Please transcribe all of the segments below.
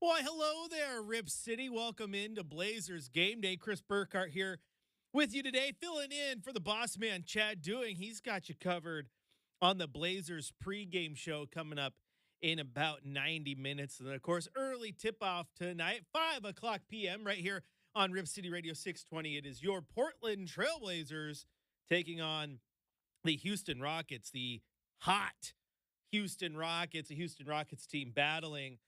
Why, hello there, Rip City. Welcome into Blazers Game Day. Chris Burkhart here with you today, filling in for the boss man, Chad Doing. He's got you covered on the Blazers pregame show coming up in about 90 minutes. And then, of course, early tip-off tonight, 5 o'clock p.m. right here on Rip City Radio 620. It is your Portland Trailblazers taking on the Houston Rockets, the hot Houston Rockets, a Houston Rockets team battling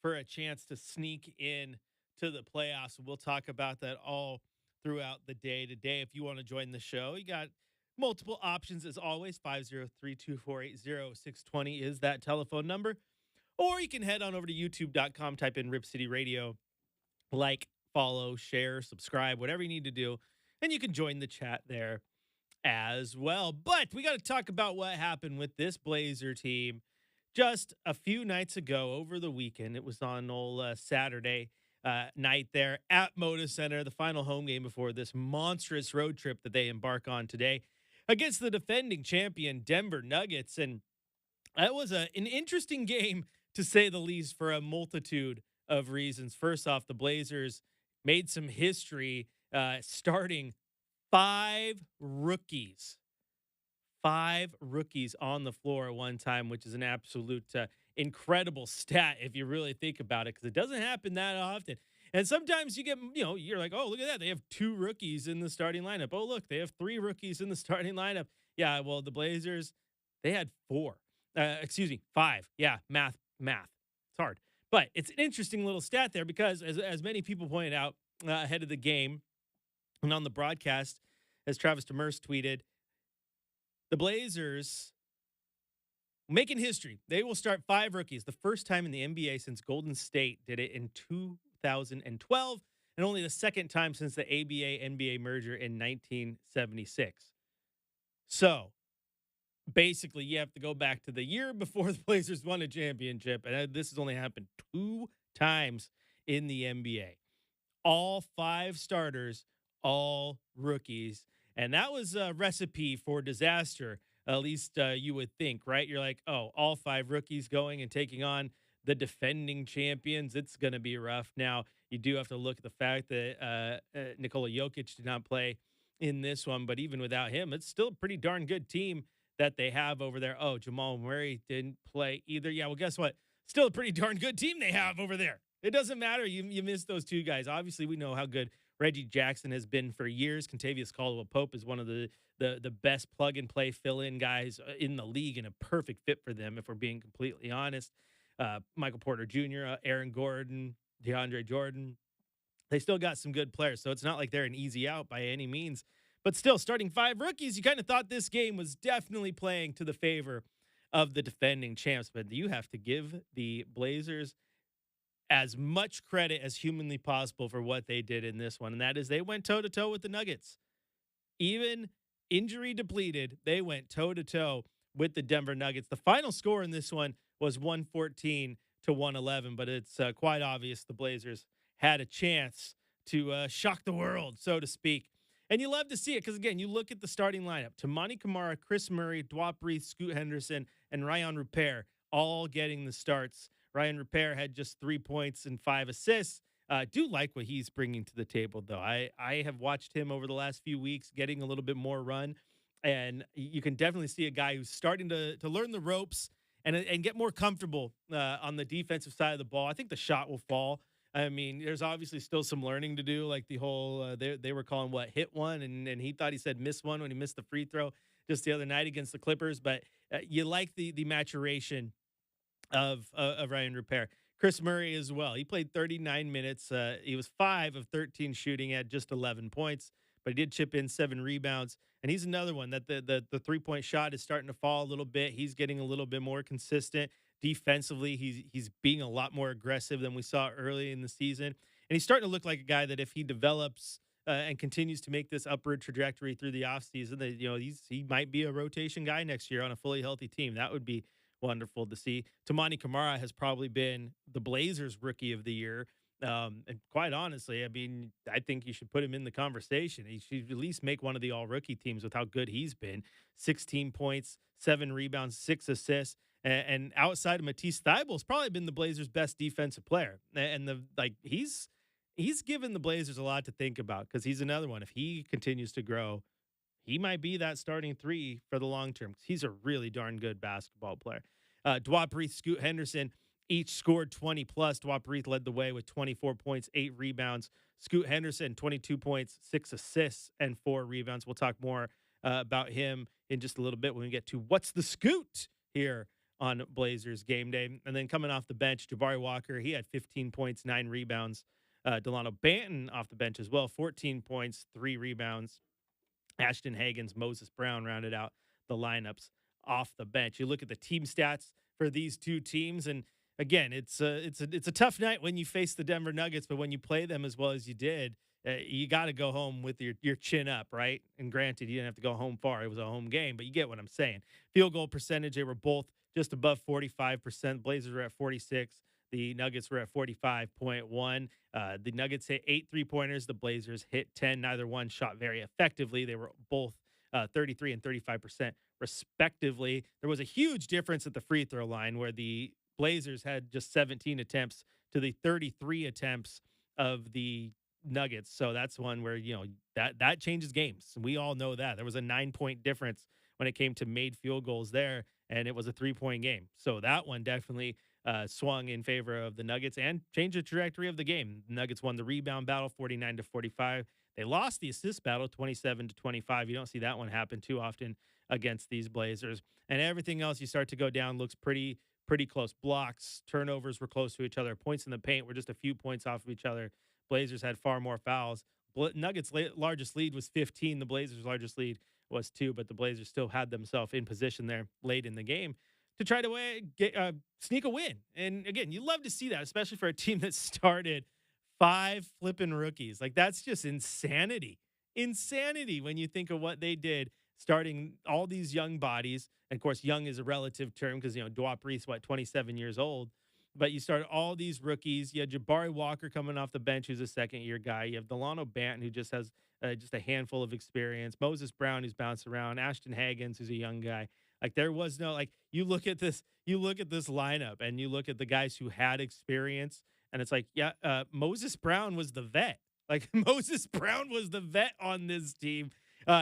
for a chance to sneak in to the playoffs. We'll talk about that all throughout the day today. If you want to join the show, you got multiple options as always. 503-248-0620 is that telephone number. Or you can head on over to youtube.com, type in Rip City Radio, like, follow, share, subscribe, whatever you need to do. And you can join the chat there as well. But we got to talk about what happened with this Blazer team just a few nights ago over the weekend. It was on old Saturday night there at Moda Center, the final home game before this monstrous road trip that they embark on today against the defending champion Denver Nuggets. And that was an interesting game, to say the least, for a multitude of reasons. First off, the Blazers made some history starting five rookies on the floor at one time, which is an absolute incredible stat if you really think about it, because it doesn't happen that often. And sometimes you get, you're like, oh, look at that. They have two rookies in the starting lineup. Oh, look, they have three rookies in the starting lineup. Yeah, well, the Blazers, they had five. Yeah, math. It's hard. But it's an interesting little stat there because, as many people pointed out ahead of the game and on the broadcast, as Travis Demers tweeted, the Blazers making history. They will start five rookies, the first time in the NBA since Golden State did it in 2012, and only the second time since the ABA-NBA merger in 1976. So, basically, you have to go back to the year before the Blazers won a championship, and this has only happened two times in the NBA. All five starters, all rookies. And that was a recipe for disaster, at least you would think, right? You're like, oh, all five rookies going and taking on the defending champions. It's going to be rough. Now, you do have to look at the fact that Nikola Jokic did not play in this one, but even without him, it's still a pretty darn good team that they have over there. Oh, Jamal Murray didn't play either. Yeah, well, guess what? Still a pretty darn good team they have over there. It doesn't matter. You miss those two guys. Obviously, we know how good Reggie Jackson has been for years. Contavious Caldwell-Pope is one of the best plug-and-play fill-in guys in the league and a perfect fit for them, if we're being completely honest. Michael Porter Jr., Aaron Gordon, DeAndre Jordan. They still got some good players, so it's not like they're an easy out by any means. But still, starting five rookies, you kind of thought this game was definitely playing to the favor of the defending champs. But you have to give the Blazers as much credit as humanly possible for what they did in this one. And that is they went toe-to-toe with the Nuggets. Even injury depleted, they went toe-to-toe with the Denver Nuggets. The final score in this one was 114-111, but it's quite obvious the Blazers had a chance to shock the world, so to speak. And you love to see it because, again, you look at the starting lineup. Tamani Kamara, Chris Murray, Dwight Brees, Scoot Henderson, and Ryan Rupert all getting the starts. Ryan Rupert had just 3 points and 5 assists. Do like what he's bringing to the table, though. I have watched him over the last few weeks getting a little bit more run, and you can definitely see a guy who's starting to learn the ropes and get more comfortable on the defensive side of the ball. I think the shot will fall. I mean, there's obviously still some learning to do, like the whole they were calling hit one, and he thought he said miss one when he missed the free throw just the other night against the Clippers. But you like the maturation of Ryan Rupert. Chris Murray as well. He played 39 minutes. He was 5 of 13 shooting at just 11 points, but he did chip in 7 rebounds. And he's another one that the three-point shot is starting to fall a little bit. He's getting a little bit more consistent defensively. He's being a lot more aggressive than we saw early in the season. And he's starting to look like a guy that if he develops and continues to make this upward trajectory through the offseason, that he might be a rotation guy next year on a fully healthy team. That would be wonderful to see. Tamani Kamara has probably been the Blazers Rookie of the Year. And quite honestly, I mean, I think you should put him in the conversation. He should at least make one of the all-rookie teams with how good he's been. 16 points, 7 rebounds, 6 assists. And outside of Matisse Thybulle's probably been the Blazers' best defensive player. And he's given the Blazers a lot to think about because he's another one. If he continues to grow, he might be that starting three for the long term because he's a really darn good basketball player. Dwight Breeth, Scoot Henderson each scored 20 plus. Dwight Breeth led the way with 24 points, 8 rebounds. Scoot Henderson, 22 points, 6 assists, and 4 rebounds. We'll talk more about him in just a little bit when we get to What's the Scoot here on Blazers Game Day. And then coming off the bench, Jabari Walker, he had 15 points, 9 rebounds. Delano Banton off the bench as well, 14 points, 3 rebounds. Ashton Hagans, Moses Brown rounded out the lineups off the bench. You look at the team stats for these two teams, and again, it's a tough night when you face the Denver Nuggets, but when you play them as well as you did, you got to go home with your chin up, right? And granted, you didn't have to go home far; it was a home game, but you get what I'm saying. Field goal percentage, they were both just above 45%. Blazers were at 46. The Nuggets were at 45.1. The Nuggets hit 8 3-pointers. The Blazers hit 10. Neither one shot very effectively. They were both 33 and 35% respectively. There was a huge difference at the free throw line where the Blazers had just 17 attempts to the 33 attempts of the Nuggets. So that's one where, that changes games. We all know that. There was a 9-point difference when it came to made field goals there, and it was a 3-point game. So that one definitely swung in favor of the Nuggets and changed the trajectory of the game. The Nuggets won the rebound battle 49-45. They lost the assist battle 27-25. You don't see that one happen too often against these Blazers. And everything else you start to go down looks pretty close. Blocks, turnovers were close to each other. Points in the paint were just a few points off of each other. Blazers had far more fouls. Nuggets' largest lead was 15. The Blazers' largest lead was 2, but the Blazers still had themselves in position there late in the game to try to sneak a win. And again, you love to see that, especially for a team that started 5 flipping rookies. Like, that's just insanity. Insanity when you think of what they did, starting all these young bodies. And of course, young is a relative term because, Dwight Brees, 27 years old. But you started all these rookies. You had Jabari Walker coming off the bench, who's a second-year guy. You have Delano Banton, who just has just a handful of experience. Moses Brown, who's bounced around. Ashton Hagans, who's a young guy. Like, there was no, you look at this lineup and you look at the guys who had experience, and it's like, Moses Brown was the vet. Like, Moses Brown was the vet on this team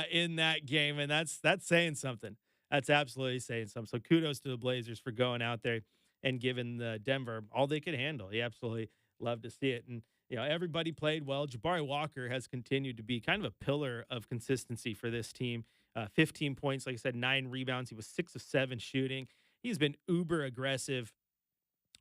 in that game, and that's saying something. That's absolutely saying something. So kudos to the Blazers for going out there and giving the Denver all they could handle. You absolutely love to see it. And, everybody played well. Jabari Walker has continued to be kind of a pillar of consistency for this team. 15 points, like I said, 9 rebounds. He was 6 of 7 shooting. He's been uber aggressive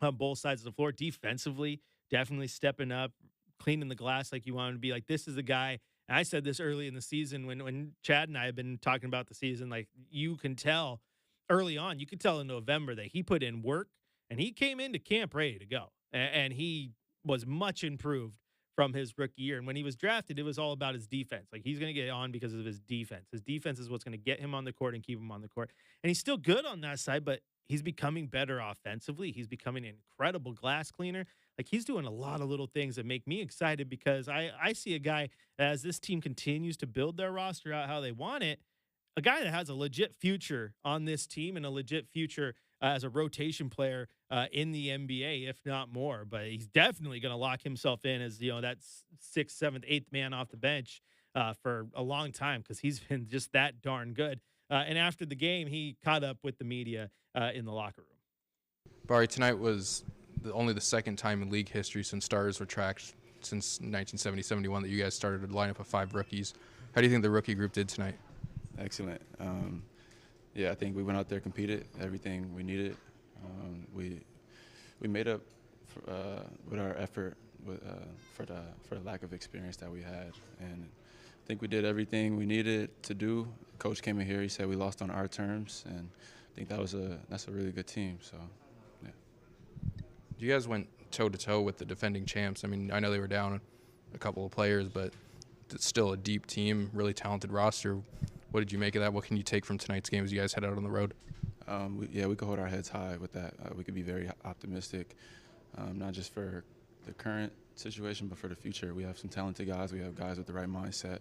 on both sides of the floor. Defensively, definitely stepping up, cleaning the glass like you want him to be. Like, this is a guy, and I said this early in the season when Chad and I have been talking about the season, like, you can tell early on, you could tell in November that he put in work and he came into camp ready to go. And he was much improved from his rookie year. And when he was drafted, it was all about his defense. Like, he's going to get on because of his defense. His defense is what's going to get him on the court and keep him on the court. And he's still good on that side, but he's becoming better offensively. He's becoming an incredible glass cleaner. Like, he's doing a lot of little things that make me excited because I see a guy, as this team continues to build their roster out how they want it, a guy that has a legit future on this team and a legit future as a rotation player in the NBA, if not more. But he's definitely going to lock himself in as, that 6th, 7th, 8th man off the bench for a long time because he's been just that darn good. And after the game, he caught up with the media in the locker room. Barry, tonight was only the second time in league history since stars were tracked since 1970-71 that you guys started a lineup of 5 rookies. How do you think the rookie group did tonight? Excellent. I think we went out there, competed, everything we needed. We made up with our effort for the lack of experience that we had, and I think we did everything we needed to do. Coach came in here, he said we lost on our terms, and I think that's a really good team. So, yeah. You guys went toe-to-toe with the defending champs. I mean, I know they were down a couple of players, but it's still a deep team, really talented roster. What did you make of that? What can you take from tonight's game as you guys head out on the road? We could hold our heads high with that. We could be very optimistic, not just for the current situation, but for the future. We have some talented guys. We have guys with the right mindset,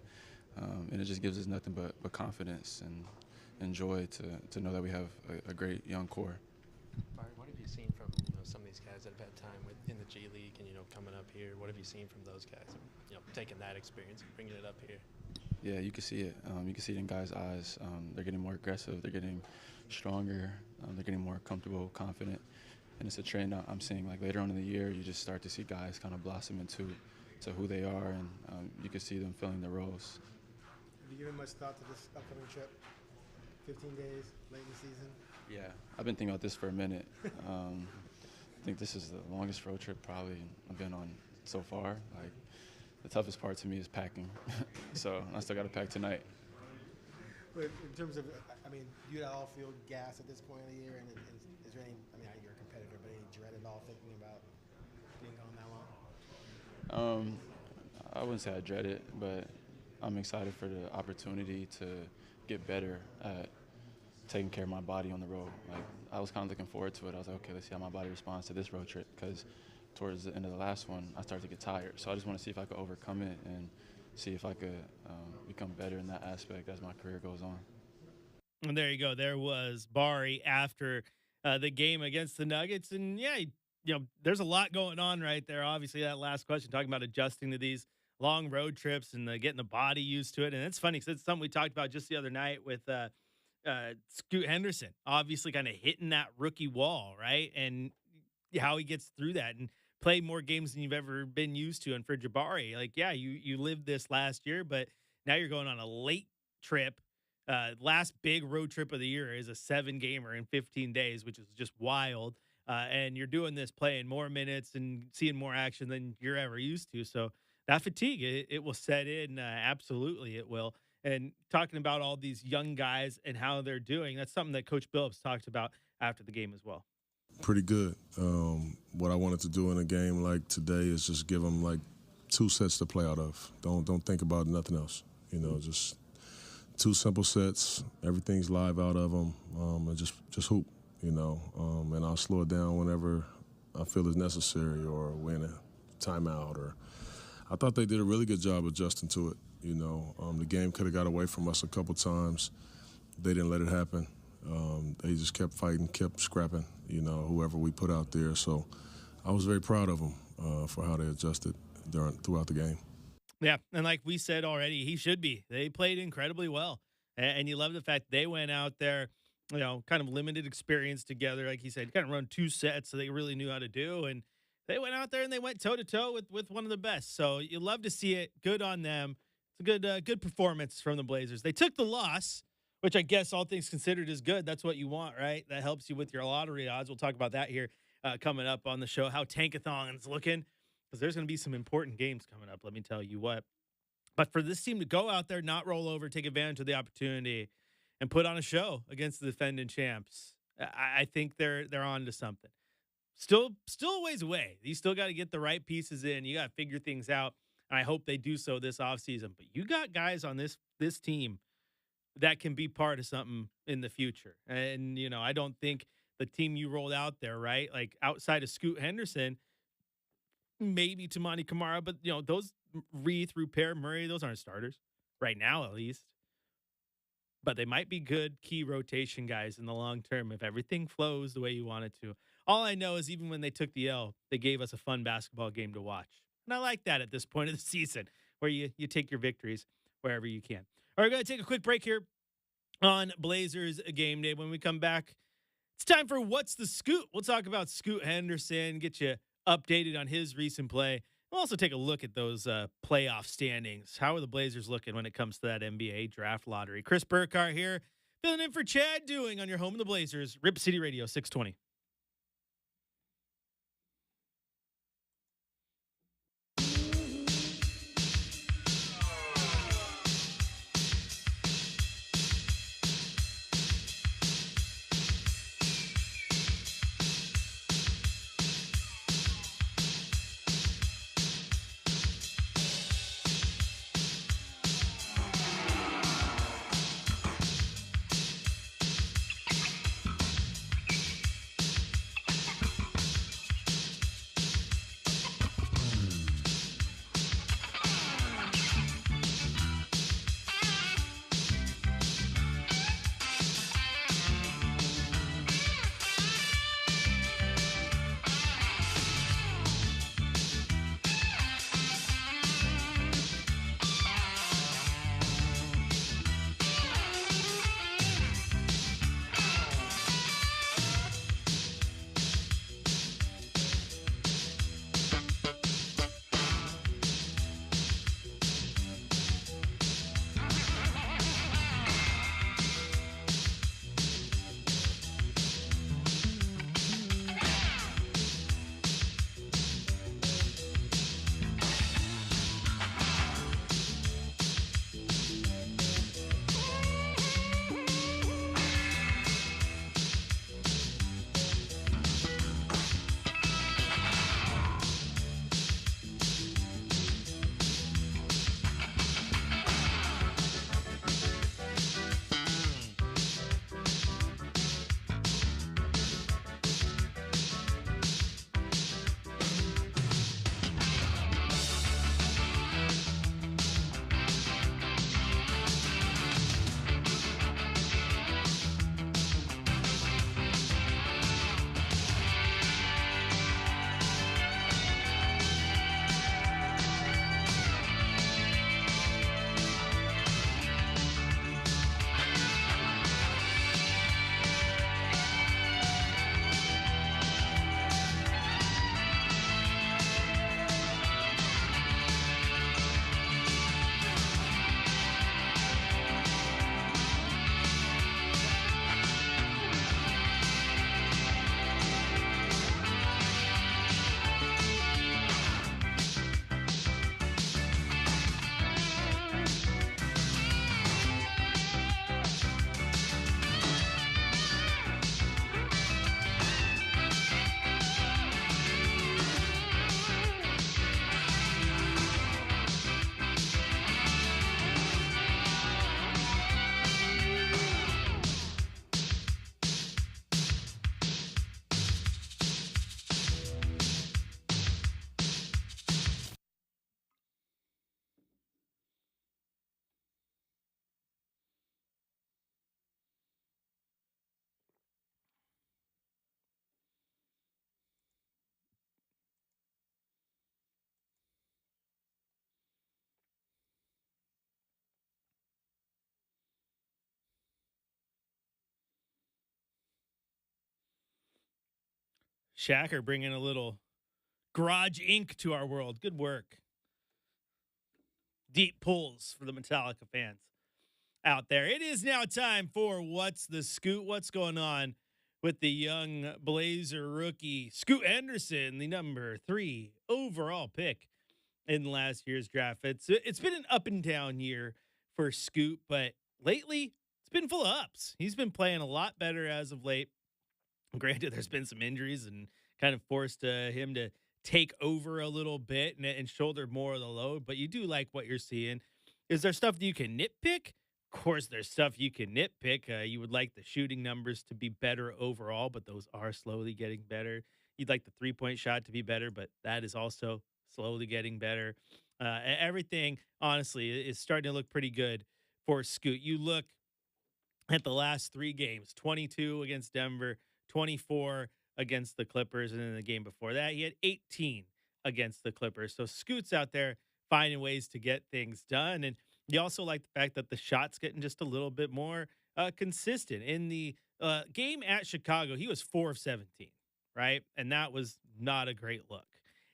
and it just gives us nothing but confidence and joy to know that we have a great young core. you seen from some of these guys that have had time in the G League and coming up here? What have you seen from those guys? Taking that experience and bringing it up here. Yeah, you can see it. You can see it in guys' eyes. They're getting more aggressive. They're getting stronger. They're getting more comfortable, confident. And it's a trend I'm seeing. Like later on in the year, you just start to see guys kind of blossom into who they are, and you can see them filling their roles. Have you given much thought to this upcoming trip? 15 days, late in the season? Yeah, I've been thinking about this for a minute. I think this is the longest road trip probably I've been on so far. Like, the toughest part to me is packing. So I still got to pack tonight. But in terms of, do you all feel gas at this point of the year? And is there any, you're a competitor, but any dread at all thinking about being gone that long? I wouldn't say I dread it, but I'm excited for the opportunity to get better at taking care of my body on the road. Like, I was kind of looking forward to it. I was like, okay, let's see how my body responds to this road trip, because towards the end of the last one, I started to get tired. So I just want to see if I could overcome it and see if I could become better in that aspect as my career goes on. And there you go. There was Bari after the game against the Nuggets. And yeah, there's a lot going on right there. Obviously, that last question, talking about adjusting to these long road trips and getting the body used to it. And it's funny because it's something we talked about just the other night with Scoot Henderson, obviously kind of hitting that rookie wall, right? And how he gets through that and play more games than you've ever been used to. And for Jabari, like, yeah, you lived this last year, but now you're going on a late trip. Last big road trip of the year is a 7-gamer in 15 days, which is just wild. And you're doing this playing more minutes and seeing more action than you're ever used to. So that fatigue, it will set in. Absolutely, it will. And talking about all these young guys and how they're doing, that's something that Coach Billups talked about after the game as well. Pretty good. What I wanted to do in a game like today is just give them like 2 sets to play out of. Don't think about nothing else. Just 2 simple sets. Everything's live out of them, and just hoop. And I'll slow it down whenever I feel it's necessary, or when a timeout. Or I thought they did a really good job adjusting to it. The game could have got away from us a couple times. They didn't let it happen. They just kept fighting, kept scrapping, whoever we put out there. So I was very proud of them for how they adjusted throughout the game. Yeah, and like we said already, he should be. They played incredibly well. And you love the fact they went out there, kind of limited experience together. Like he said, kind of run 2 sets, so they really knew how to do. And they went out there and they went toe-to-toe with one of the best. So you love to see it. Good on them. It's a good performance from the Blazers. They took the loss, which I guess all things considered is good. That's what you want, right? That helps you with your lottery odds. We'll talk about that here coming up on the show, how Tankathon's looking, because there's going to be some important games coming up, let me tell you what. But for this team to go out there, not roll over, take advantage of the opportunity, and put on a show against the defending champs, I think they're on to something. Still a ways away. You still got to get the right pieces in. You got to figure things out. And I hope they do so this offseason. But you got guys on this team that can be part of something in the future. And, I don't think the team you rolled out there, right, like outside of Scoot Henderson, maybe Tamani Kamara, but, those Reith, Rupert, Murray, those aren't starters right now, at least. But they might be good key rotation guys in the long term if everything flows the way you want it to. All I know is even when they took the L, they gave us a fun basketball game to watch. And I like that at this point of the season, where you take your victories wherever you can. All right, we're going to take a quick break here on Blazers Game Day. When we come back, it's time for What's the Scoot? We'll talk about Scoot Henderson, get you updated on his recent play. We'll also take a look at those playoff standings. How are the Blazers looking when it comes to that NBA draft lottery? Chris Burkhardt here, filling in for Chad Doing on your home of the Blazers, Rip City Radio 620. Shacker bringing a little garage ink to our world. Good work. Deep pulls for the Metallica fans out there. It is now time for What's the Scoot? What's going on with the young Blazer rookie, Scoot Henderson, the number 3 overall pick in last year's draft. It's been an up and down year for Scoot, but lately it's been full of ups. He's been playing a lot better as of late. Granted, there's been some injuries and kind of forced him to take over a little bit and shoulder more of the load. But you do like what you're seeing. Is there stuff that you can nitpick? Of course, there's stuff you can nitpick. You would like the shooting numbers to be better overall, but those are slowly getting better. You'd like the 3-point shot to be better, but that is also slowly getting better. Everything, honestly, is starting to look pretty good for Scoot. You look at the last 3 games, 22 against Denver, 24 against the Clippers, and then the game before that, he had 18 against the Clippers. So Scoot's out there finding ways to get things done. And you also like the fact that the shot's getting just a little bit more consistent. In the game at Chicago, he was 4 of 17, right? And that was not a great look.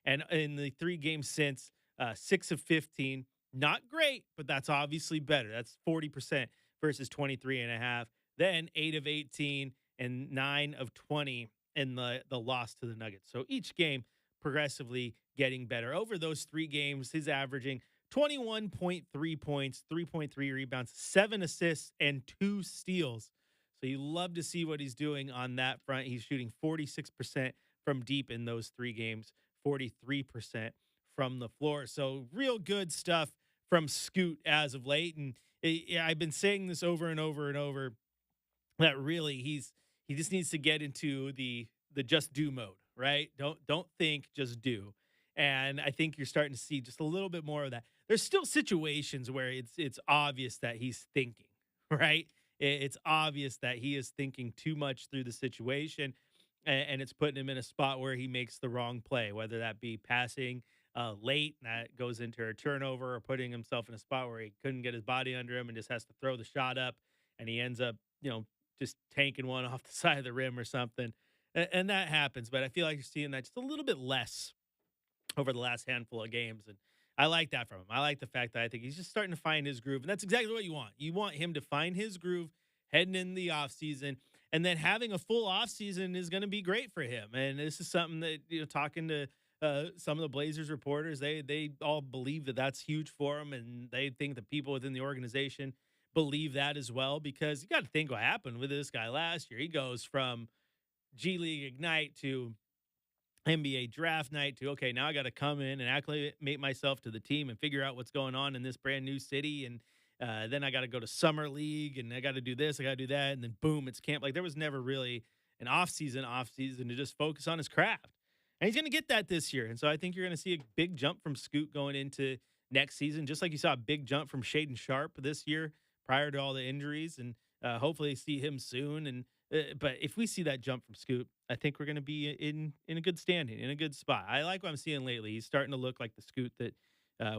And in the 3 games since, 6 of 15, not great, but that's obviously better. That's 40% versus 23.5. Then 8 of 18 and 9 of 20 in the loss to the Nuggets. So each game progressively getting better. Over those 3 games, he's averaging 21.3 points, 3.3 rebounds, 7 assists, and 2 steals. So you love to see what he's doing on that front. He's shooting 46% from deep in those 3 games, 43% from the floor. So real good stuff from Scoot as of late. And I've been saying this over and over and over that really he just needs to get into the just do mode, right? Don't think, just do. And I think you're starting to see just a little bit more of that. There's still situations where it's obvious that he's thinking, right? It's obvious that he is thinking too much through the situation, and it's putting him in a spot where he makes the wrong play, whether that be passing late, and that goes into a turnover, or putting himself in a spot where he couldn't get his body under him and just has to throw the shot up, and he ends up, just tanking one off the side of the rim or something. And that happens, but I feel like you're seeing that just a little bit less over the last handful of games. And I like that from him. I like the fact that I think he's just starting to find his groove. And that's exactly what you want. You want him to find his groove heading in the offseason. And then having a full offseason is going to be great for him. And this is something that, talking to some of the Blazers reporters, they all believe that that's huge for him. And they think the people within the organization believe that as well, because you got to think what happened with this guy last year. He goes from G League Ignite to NBA draft night to, okay, now I got to come in and acclimate myself to the team and figure out what's going on in this brand new city. And then I got to go to summer league and I got to do this, I got to do that. And then boom, it's camp. Like there was never really an off season to just focus on his craft. And he's going to get that this year. And so I think you're going to see a big jump from Scoot going into next season, just like you saw a big jump from Shaden Sharp this year prior to all the injuries. And hopefully see him soon. And but if we see that jump from Scoot, I think we're going to be in a good standing, in a good spot. I like what I'm seeing lately. He's starting to look like the Scoot that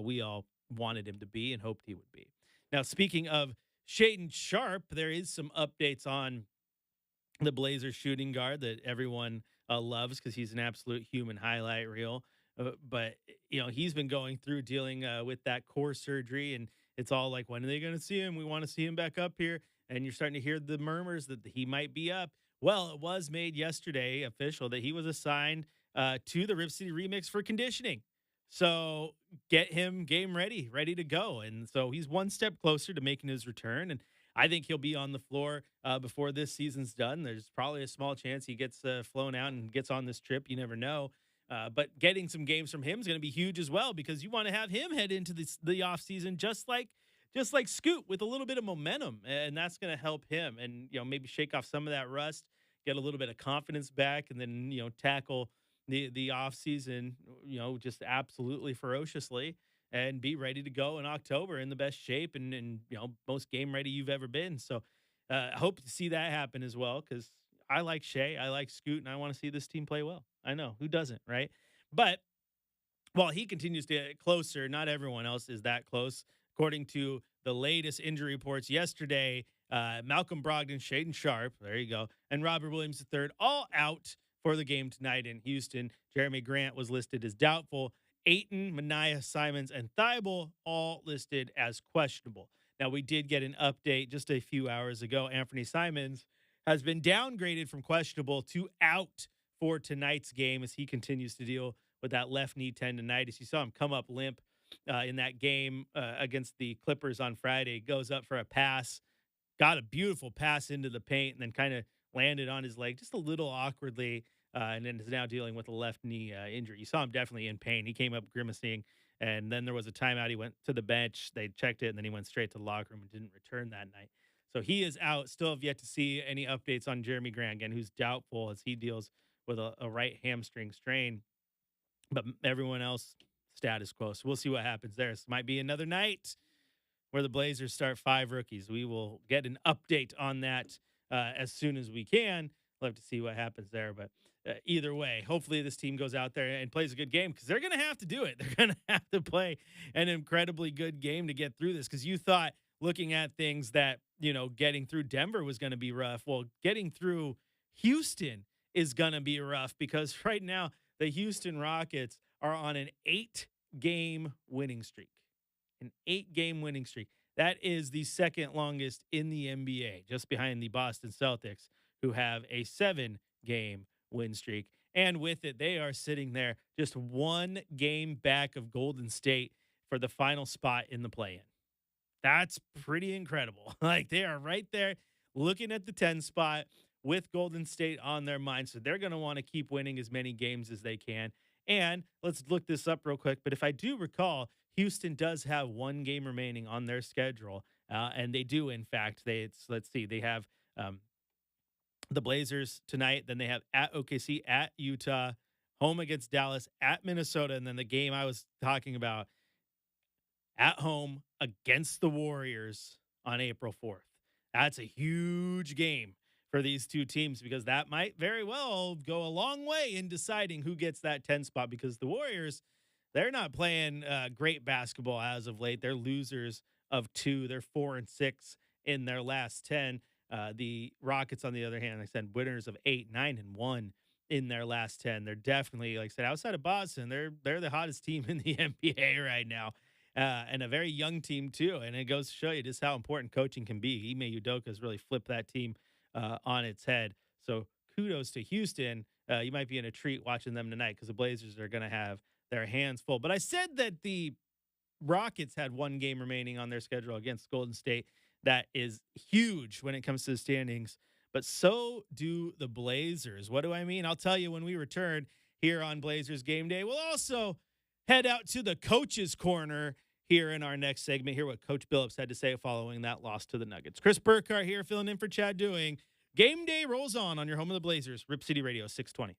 we all wanted him to be and hoped he would be. Now, speaking of Shaden Sharp, there is some updates on the Blazers shooting guard that everyone loves because he's an absolute human highlight reel. But he's been going through dealing with that core surgery, and it's all like, when are they going to see him? We want to see him back up here. And you're starting to hear the murmurs that he might be up. Well, it was made yesterday official that he was assigned to the Rip City Remix for conditioning. So get him game ready to go. And so he's one step closer to making his return. And I think he'll be on the floor before this season's done. There's probably a small chance he gets flown out and gets on this trip. You never know. But getting some games from him is going to be huge as well, because you want to have him head into the offseason just like Scoot, with a little bit of momentum, and that's going to help him, and maybe shake off some of that rust, get a little bit of confidence back, and then tackle the off season just absolutely ferociously, and be ready to go in October in the best shape and most game ready you've ever been. So I hope to see that happen as well, because I like Shea, I like Scoot, and I want to see this team play well. I know, who doesn't, right? But while he continues to get closer, not everyone else is that close. According to the latest injury reports yesterday, Malcolm Brogdon, Shaden Sharp, there you go, and Robert Williams III all out for the game tonight in Houston. Jeremy Grant was listed as doubtful. Ayton, Mania, Simons, and Thibault all listed as questionable. Now, we did get an update just a few hours ago. Anthony Simons has been downgraded from questionable to out for tonight's game as he continues to deal with that left knee tendonitis. You saw him come up limp in that game against the Clippers on Friday. Goes up for a pass, got a beautiful pass into the paint, and then kind of landed on his leg just a little awkwardly, and then is now dealing with a left knee injury. You saw him definitely in pain. He came up grimacing, and then there was a timeout. He went to the bench. They checked it, and then he went straight to the locker room and didn't return that night. So he is out. Still have yet to see any updates on Jeremy Grant, again, who's doubtful as he deals with a right hamstring strain. But everyone else, status quo. So we'll see what happens there. This might be another night where the Blazers start 5 rookies. We will get an update on that as soon as we can. We'll have to see what happens there. But either way, hopefully this team goes out there and plays a good game because they're going to have to do it. They're going to have to play an incredibly good game to get through this because you thought looking at things that, getting through Denver was going to be rough. Well, getting through Houston is going to be rough because right now the Houston Rockets are on an 8-game winning streak. An 8-game winning streak. That is the second longest in the NBA, just behind the Boston Celtics, who have a 7-game win streak. And with it, they are sitting there just 1 game back of Golden State for the final spot in the play-in. That's pretty incredible. Like, they are right there looking at the 10 spot with Golden State on their mind. So they're going to want to keep winning as many games as they can. And let's look this up real quick. But if I do recall, Houston does have 1 game remaining on their schedule. And they do, in fact, let's see, they have the Blazers tonight. Then they have at OKC, at Utah, home against Dallas, at Minnesota. And then the game I was talking about at home against the Warriors on April 4th. That's a huge game for these two teams because that might very well go a long way in deciding who gets that 10 spot because the Warriors, they're not playing great basketball as of late. They're losers of 2. They're 4-6 in their last 10. The Rockets, on the other hand, like I said, winners of 8, 9-1 in their last 10. They're definitely, like I said, outside of Boston, they're the hottest team in the NBA right now. And a very young team, too. And it goes to show you just how important coaching can be. Ime Udoka has really flipped that team on its head. So kudos to Houston. You might be in a treat watching them tonight because the Blazers are going to have their hands full. But I said that the Rockets had 1 game remaining on their schedule against Golden State. That is huge when it comes to the standings. But so do the Blazers. What do I mean? I'll tell you when we return here on Blazers Game Day. We'll also head out to the coach's corner here in our next segment. Hear what Coach Billups had to say following that loss to the Nuggets. Chris Burkhardt here filling in for Chad Doing. Game Day rolls on your home of the Blazers, Rip City Radio 620.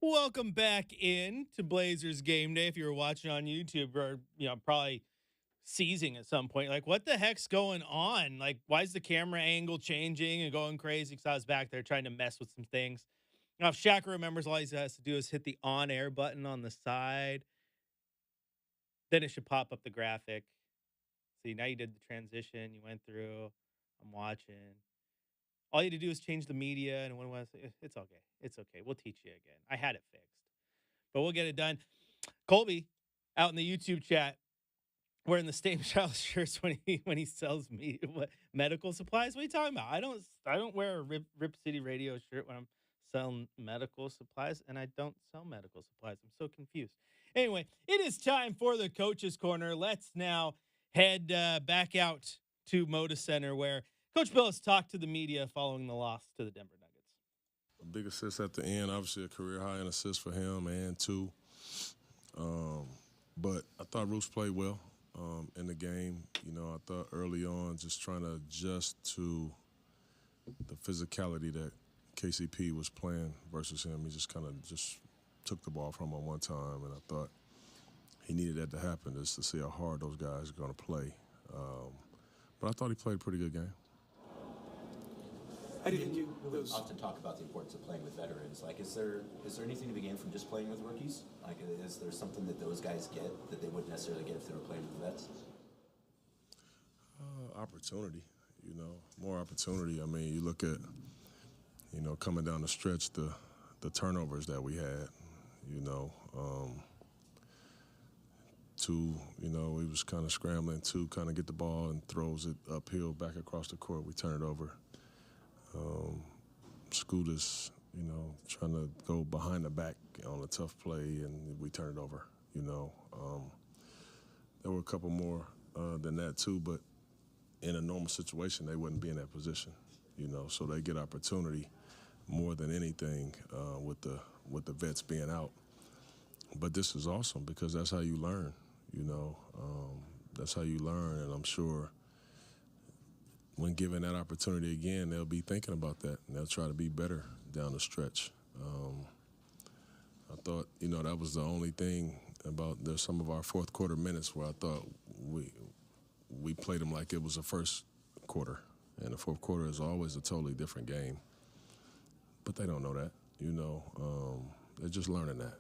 Welcome back in to Blazers Game Day. If you were watching on YouTube or, probably seizing at some point, like, what the heck's going on? Like, why is the camera angle changing and going crazy? Because I was back there trying to mess with some things. Now, if Shaq remembers, all he has to do is hit the on air button on the side. Then it should pop up the graphic. See, now you did the transition. You went through. I'm watching. All you had to do is change the media, and when was it's okay. It's okay. We'll teach you again. I had it fixed, but we'll get it done. Colby out in the YouTube chat wearing the same child shirts when he sells me medical supplies. What are you talking about? I don't wear a Rip City Radio shirt when I'm selling medical supplies, and I don't sell medical supplies. I'm so confused. Anyway, it is time for the Coach's Corner. Let's now head back out to Moda Center where Coach Bill has talked to the media following the loss to the Denver Nuggets. A big assist at the end, obviously a career high in assists for him and two. But I thought Roos played well in the game. I thought early on just trying to adjust to the physicality that KCP was playing versus him. He just kind of just took the ball from him one time, and I thought he needed that to happen just to see how hard those guys are going to play. But I thought he played a pretty good game. How do you think you often talk about the importance of playing with veterans? Like, is there anything to be gained from just playing with rookies? Like, is there something that those guys get that they wouldn't necessarily get if they were playing with vets? Opportunity, more opportunity. I mean, you look at, coming down the stretch, the turnovers that we had, two, he was kind of scrambling, two kind of get the ball and throws it uphill back across the court. We turn it over. Scooters, trying to go behind the back on a tough play, and we turn it over, There were a couple more than that, too, but in a normal situation, they wouldn't be in that position, So they get opportunity more than anything with the vets being out. But this is awesome because that's how you learn, That's how you learn, and I'm sure when given that opportunity again, they'll be thinking about that, and they'll try to be better down the stretch. I thought, that was the only thing about there's some of our fourth quarter minutes where I thought we played them like it was the first quarter, and the fourth quarter is always a totally different game. But they don't know that, they're just learning that.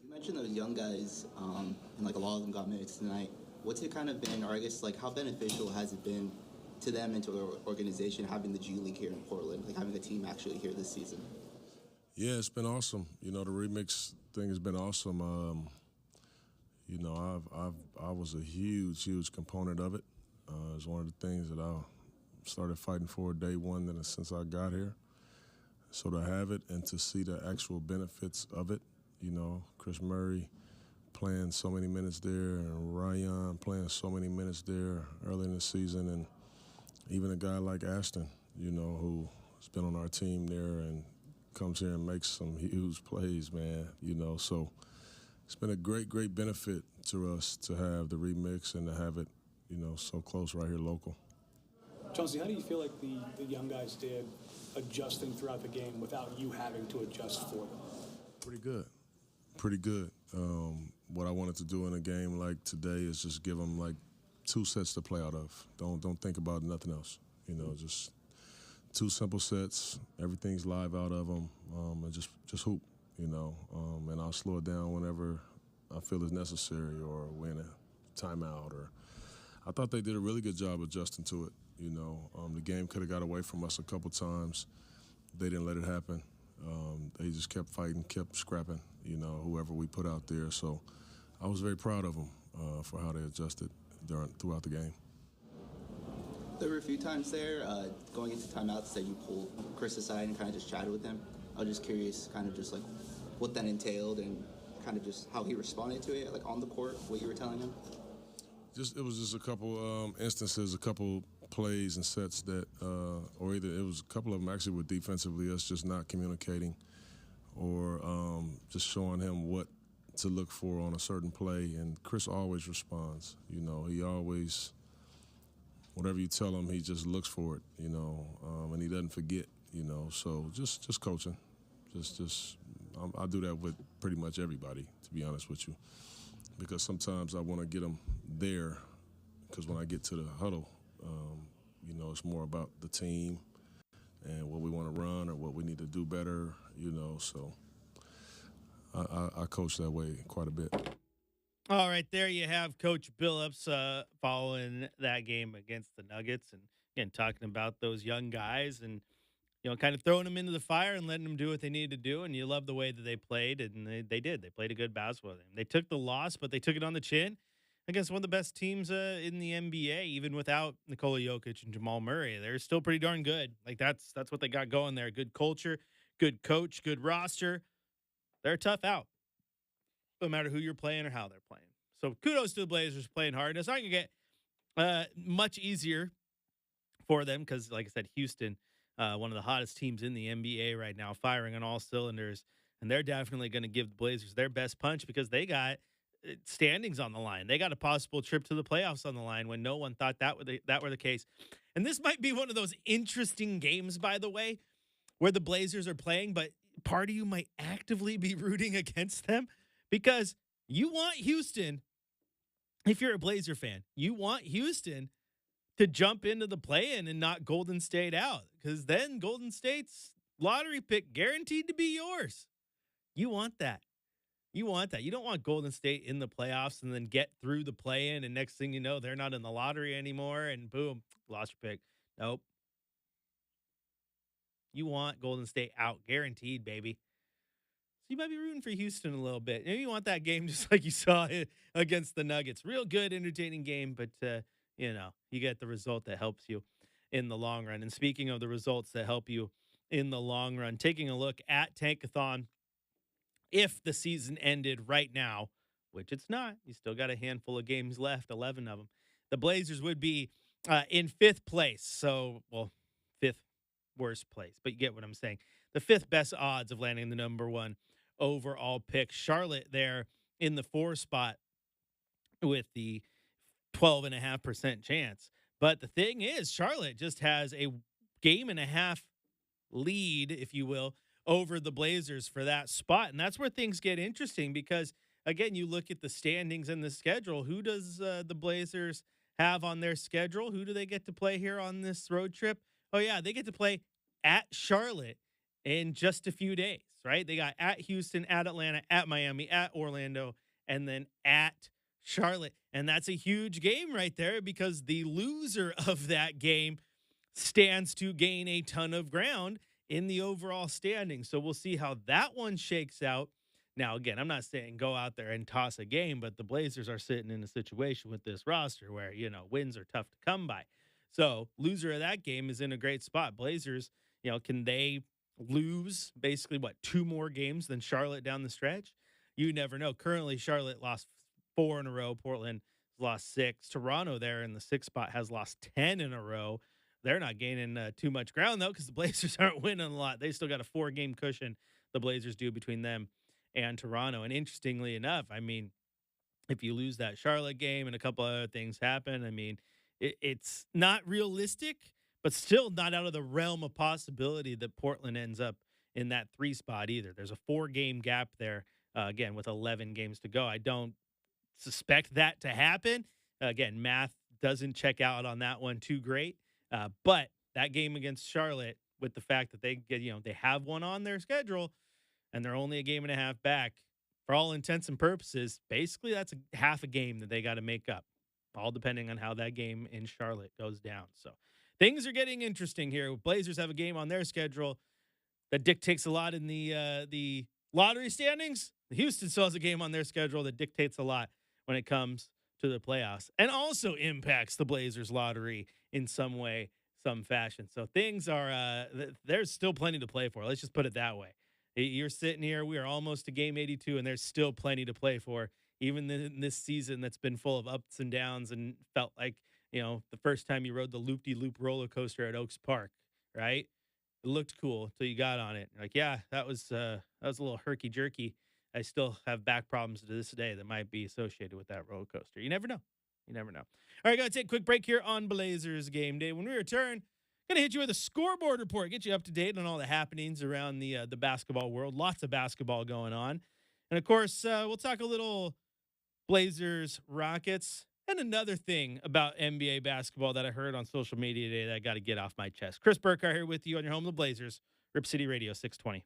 You mentioned those young guys, and a lot of them got minutes tonight. What's it kind of been, or I guess how beneficial has it been to them and to their organization having the G League here in Portland, having a team actually here this season? Yeah, it's been awesome. The remix thing has been awesome. I was a huge component of it. It's one of the things that I started fighting for day one since I got here. So to have it and to see the actual benefits of it, Chris Murray playing so many minutes there and Ryan playing so many minutes there early in the season, and even a guy like Ashton, who's been on our team there and comes here and makes some huge plays, man, So it's been a great benefit to us to have the remix and to have it, so close right here local. Chauncey, how do you feel like the young guys did adjusting throughout the game without you having to adjust for them? Pretty good. What I wanted to do in a game like today is just give them two sets to play out of. Don't think about nothing else. Just two simple sets. Everything's live out of them, and just hoop. And I'll slow it down whenever I feel it's necessary, or when a timeout. Or I thought they did a really good job adjusting to it. The game could have got away from us a couple times. They didn't let it happen. They just kept fighting, kept scrapping. Whoever we put out there. So I was very proud of them for how they adjusted throughout the game. There were a few times there, going into timeouts, that you pulled Chris aside and kind of just chatted with him. I was just curious, kind of just what that entailed and kind of just how he responded to it, on the court, what you were telling him. It was just a couple instances, a couple plays and sets that, or either it was a couple of them actually were defensively, us just not communicating, or just showing him what to look for on a certain play. And Chris always responds. He always, whatever you tell him, he just looks for it. And he doesn't forget. So just coaching, just I do that with pretty much everybody, to be honest with you, because sometimes I want to get them there. Because when I get to the huddle, it's more about the team and what we want to run or what we need to do better. So I coach that way quite a bit. All right, there you have Coach Billups following that game against the Nuggets, and again talking about those young guys and kind of throwing them into the fire and letting them do what they needed to do. And you love the way that they played, and they did. They played a good basketball game. They took the loss, but they took it on the chin against one of the best teams in the NBA, even without Nikola Jokic and Jamal Murray. They're still pretty darn good. Like that's what they got going there. Good culture, good coach, good roster. They're tough out, no matter who you're playing or how they're playing. So kudos to the Blazers playing hard. It's not going to get much easier for them because, like I said, Houston, one of the hottest teams in the NBA right now, firing on all cylinders. And they're definitely going to give the Blazers their best punch because they got standings on the line. They got a possible trip to the playoffs on the line when no one thought that were the case. And this might be one of those interesting games, by the way, where the Blazers are playing, but part of you might actively be rooting against them because you want Houston, if you're a Blazer fan, you want Houston to jump into the play-in and knock Golden State out because then Golden State's lottery pick guaranteed to be yours. You want that. You want that. You don't want Golden State in the playoffs and then get through the play-in and next thing you know, they're not in the lottery anymore and boom, lost your pick. Nope. You want Golden State out, guaranteed, baby. So you might be rooting for Houston a little bit. Maybe you want that game just like you saw it against the Nuggets. Real good, entertaining game, but you get the result that helps you in the long run. And speaking of the results that help you in the long run, taking a look at Tankathon, if the season ended right now, which it's not, you still got a handful of games left, 11 of them, the Blazers would be in fifth place. So, fifth worst place, but you get what I'm saying. The fifth best odds of landing the number one overall pick. Charlotte there in the 4 spot with the 12.5% chance. But the thing is, Charlotte just has a game and a half lead, if you will, over the Blazers for that spot. And that's where things get interesting because, again, you look at the standings and the schedule. Who does the Blazers have on their schedule? Who do they get to play here on this road trip? Oh, yeah, they get to play at Charlotte in just a few days, right? They got at Houston, at Atlanta, at Miami, at Orlando, and then at Charlotte. And that's a huge game right there because the loser of that game stands to gain a ton of ground in the overall standing. So we'll see how that one shakes out. Now, again, I'm not saying go out there and toss a game, but the Blazers are sitting in a situation with this roster where, wins are tough to come by. So loser of that game is in a great spot. Blazers, can they lose basically 2 more games than Charlotte down the stretch? You never know. Currently, Charlotte lost 4 in a row. Portland lost 6. Toronto there in the 6th spot has lost 10 in a row. They're not gaining too much ground, though, because the Blazers aren't winning a lot. They still got a 4-game cushion, the Blazers do, between them and Toronto. And interestingly enough, if you lose that Charlotte game and a couple other things happen, it's not realistic, but still not out of the realm of possibility that Portland ends up in that 3 spot either. There's a 4-game gap there, again, with 11 games to go. I don't suspect that to happen. Again, math doesn't check out on that one too great. But that game against Charlotte, with the fact that they have one on their schedule and they're only a game and a half back, for all intents and purposes, basically that's a half a game that they got to make up, all depending on how that game in Charlotte goes down. So things are getting interesting here. Blazers have a game on their schedule that dictates a lot in the lottery standings. Houston still has a game on their schedule that dictates a lot when it comes to the playoffs and also impacts the Blazers lottery in some way, some fashion. So things are, there's still plenty to play for. Let's just put it that way. You're sitting here, we are almost to game 82 and there's still plenty to play for, even in this season that's been full of ups and downs and felt like, the first time you rode the loop-de-loop roller coaster at Oaks Park, right? It looked cool until you got on it. Like, yeah, that was a little herky jerky. I still have back problems to this day that might be associated with that roller coaster. You never know. You never know. All right, got to take a quick break here on Blazers Game Day. When we return, Gonna hit you with a scoreboard report, get you up to date on all the happenings around the basketball world. Lots of basketball going on, and of course, we'll talk a little Blazers, Rockets, and another thing about NBA basketball that I heard on social media today that I got to get off my chest. Chris Burkhardt here with you on your home of the Blazers, Rip City Radio 620.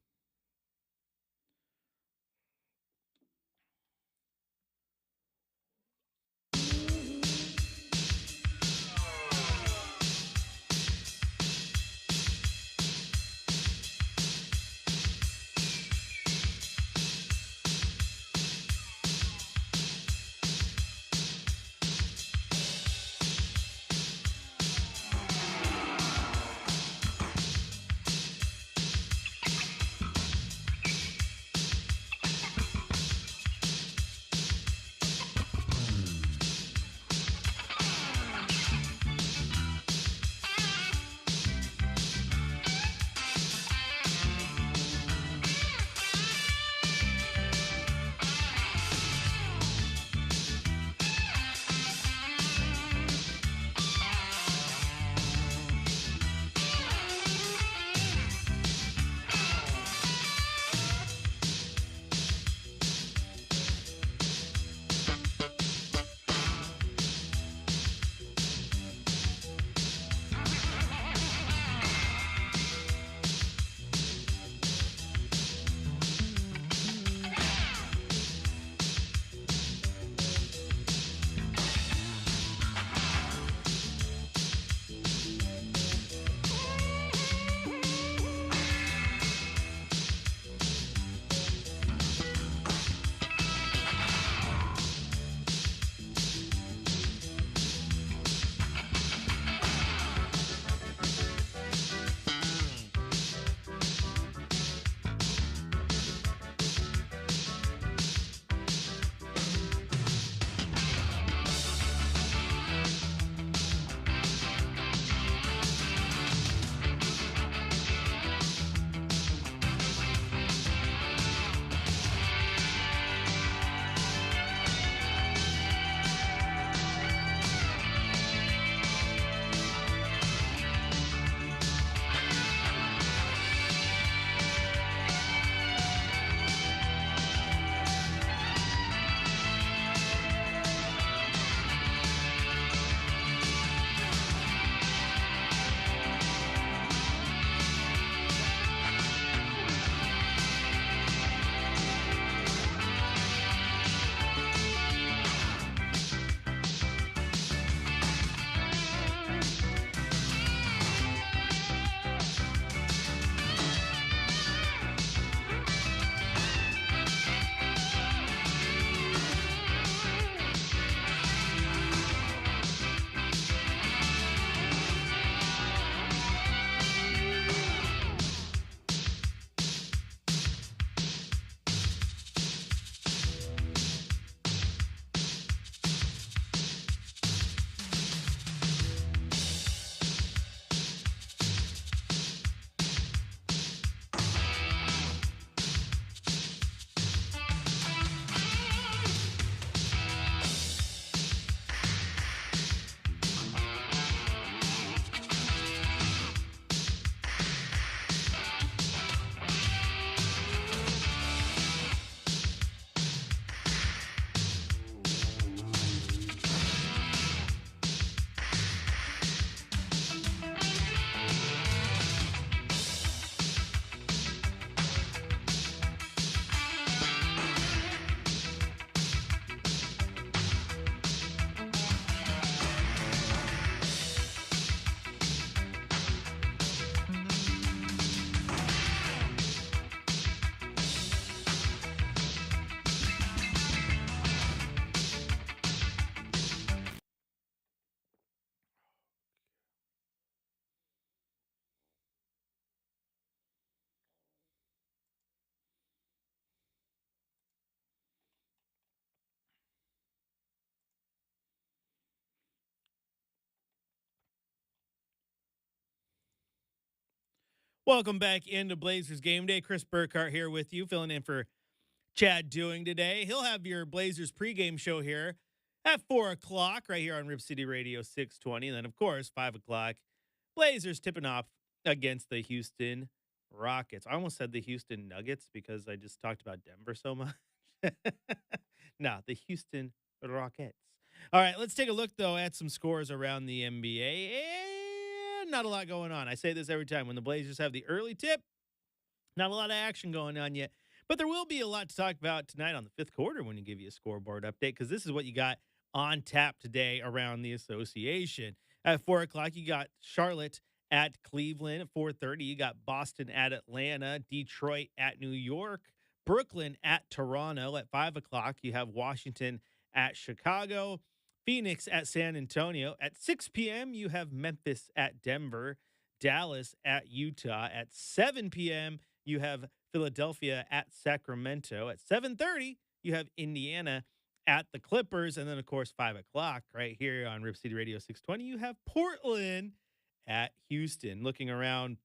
Welcome back into Blazers Game Day. Chris Burkhardt here with you, filling in for Chad Doing today. He'll have your Blazers pregame show here at 4 o'clock right here on Rip City Radio 620. And then, of course, 5 o'clock, Blazers tipping off against the Houston Rockets. I almost said the Houston Nuggets because I just talked about Denver so much. No, the Houston Rockets. All right, let's take a look, though, at some scores around the NBA. And not a lot going on. I say this every time. When the Blazers have the early tip, not a lot of action going on yet. But there will be a lot to talk about tonight on the fifth quarter when you give you a scoreboard update, because this is what you got on tap today around the association. At 4 o'clock, you got Charlotte at Cleveland. At 4:30, you got Boston at Atlanta, Detroit at New York, Brooklyn at Toronto. At 5 o'clock, you have Washington at Chicago, Phoenix at San Antonio. At 6 p.m., you have Memphis at Denver, Dallas at Utah. At 7 p.m., you have Philadelphia at Sacramento. At 7:30, you have Indiana at the Clippers. And then, of course, 5 o'clock right here on Rip City Radio 620, you have Portland at Houston. Looking around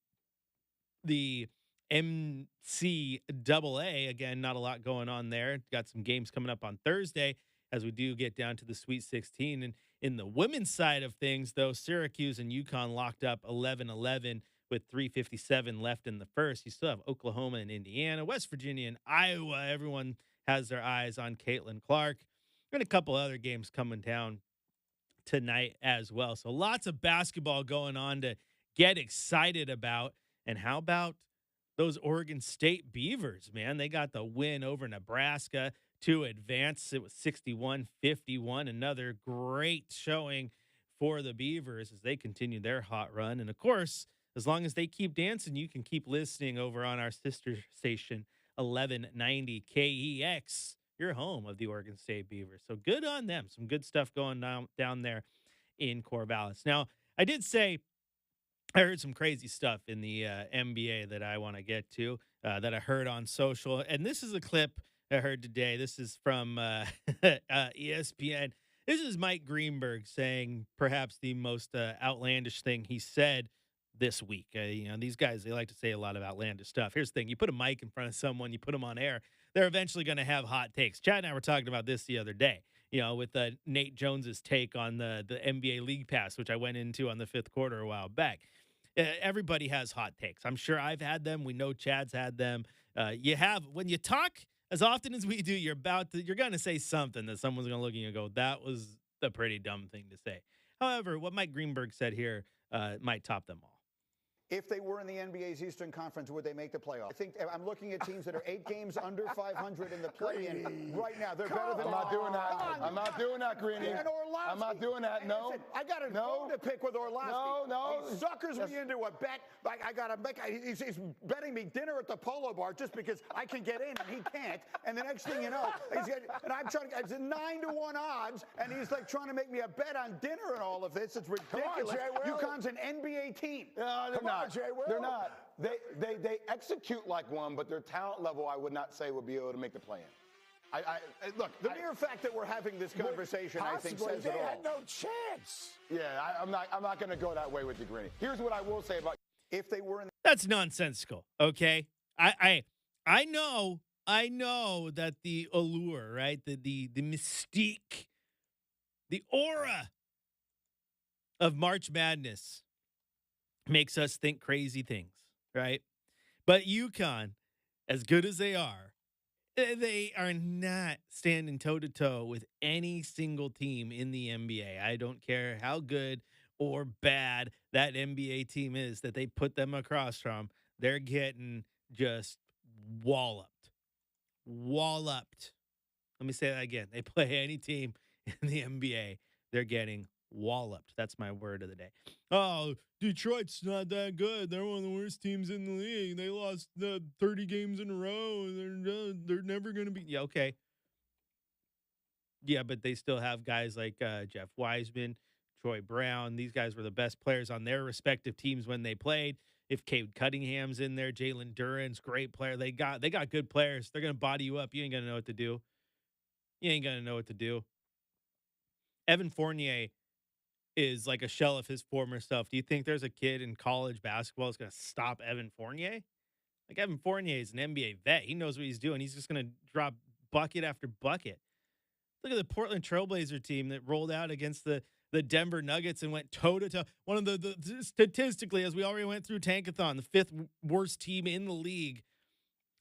the NCAA, again, not a lot going on there. Got some games coming up on Thursday as we do get down to the Sweet 16. And in the women's side of things, though, Syracuse and UConn locked up 11-11 with 3:57 left in the first. You still have Oklahoma and Indiana, West Virginia and Iowa. Everyone has their eyes on Caitlin Clark. And a couple other games coming down tonight as well. So lots of basketball going on to get excited about. And how about those Oregon State Beavers, man? They got the win over Nebraska to advance. It was 61-51. Another great showing for the Beavers as they continue their hot run. And of course, as long as they keep dancing, you can keep listening over on our sister station, 1190 KEX, your home of the Oregon State Beavers. So good on them. Some good stuff going down there in Corvallis. Now, I did say I heard some crazy stuff in the NBA that I want to get to that I heard on social. And this is a clip I heard today. This is from ESPN. This is Mike Greenberg saying perhaps the most outlandish thing he said this week. These guys, they like to say a lot of outlandish stuff. Here's the thing. You put a mic in front of someone, you put them on air, they're eventually going to have hot takes. Chad and I were talking about this the other day, with Nate Jones's take on the NBA League Pass, which I went into on the fifth quarter a while back. Everybody has hot takes. I'm sure I've had them. We know Chad's had them. When you talk as often as we do, you're going to say something that someone's going to look at you and go, that was a pretty dumb thing to say. However, what Mike Greenberg said here might top them all. If they were in the NBA's Eastern Conference, would they make the playoffs? I think I'm looking at teams that are 8 games under 500 in the play-in right now. They're better than. I'm not doing that. I'm not doing that, Greeny. I'm not doing that. No. Listen, I got a bone to pick with Orlovsky. No. He suckers me into a bet. He's betting me dinner at the Polo Bar just because I can get in and he can't. And the next thing you know, I'm trying to. It's a 9-1 odds, and he's like trying to make me a bet on dinner and all of this. It's ridiculous. UConn's an NBA team. No, they're not. They're not. They execute like one, but their talent level, I would not say, would be able to make the play-in. Look, the mere fact that we're having this conversation, I think, says it all. They had no chance. Yeah, I'm not going to go that way with you, Greeny. Here's what I will say about if they were in. That's nonsensical. Okay, I know that the allure, right, the mystique, the aura of March Madness makes us think crazy things, right? But UConn, as good as they are not standing toe-to-toe with any single team in the NBA. I don't care how good or bad that NBA team is that they put them across from. They're getting just walloped. Walloped. Let me say that again. They play any team in the NBA, they're getting walloped. That's my word of the day. Oh, Detroit's not that good. They're one of the worst teams in the league. They lost 30 games in a row. They're never going to be. Yeah, okay. Yeah, but they still have guys like Jeff Wiseman, Troy Brown. These guys were the best players on their respective teams when they played. If Cade Cunningham's in there, Jalen Duren's great player. They got good players. They're going to body you up. You ain't going to know what to do. Evan Fournier is like a shell of his former self. Do you think there's a kid in college basketball that's going to stop Evan Fournier? Like, Evan Fournier is an NBA vet. He knows what he's doing. He's just going to drop bucket after bucket. Look at the Portland Trailblazer team that rolled out against the the Denver Nuggets and went toe-to-toe. One of the statistically, as we already went through Tankathon, the 5th worst team in the league,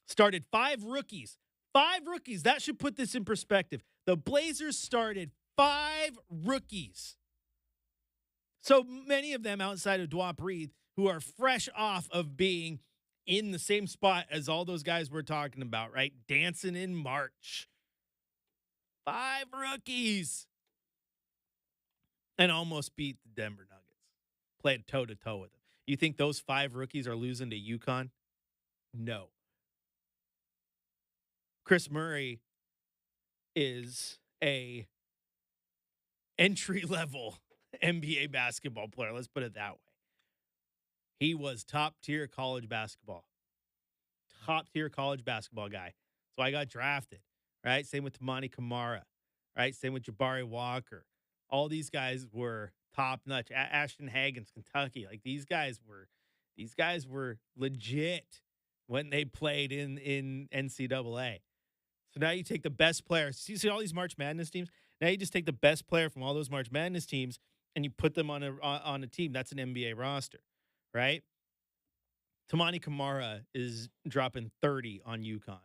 started 5 rookies. 5 rookies. That should put this in perspective. The Blazers started 5 rookies. So many of them outside of Dwap Reed who are fresh off of being in the same spot as all those guys we're talking about, right? Dancing in March. 5 rookies. And almost beat the Denver Nuggets. Played toe-to-toe with them. You think those 5 rookies are losing to UConn? No. Chris Murray is a entry-level NBA basketball player. Let's put it that way. He was top-tier college basketball. Top-tier college basketball guy. So I got drafted, right? Same with Tamani Kamara, right? Same with Jabari Walker. All these guys were top-notch. Ashton Hagens, Kentucky. Like these guys were legit when they played in NCAA. So now you take the best player. See all these March Madness teams? Now you just take the best player from all those March Madness teams and you put them on a team. That's an NBA roster, right? Tamani Kamara is dropping 30 on UConn.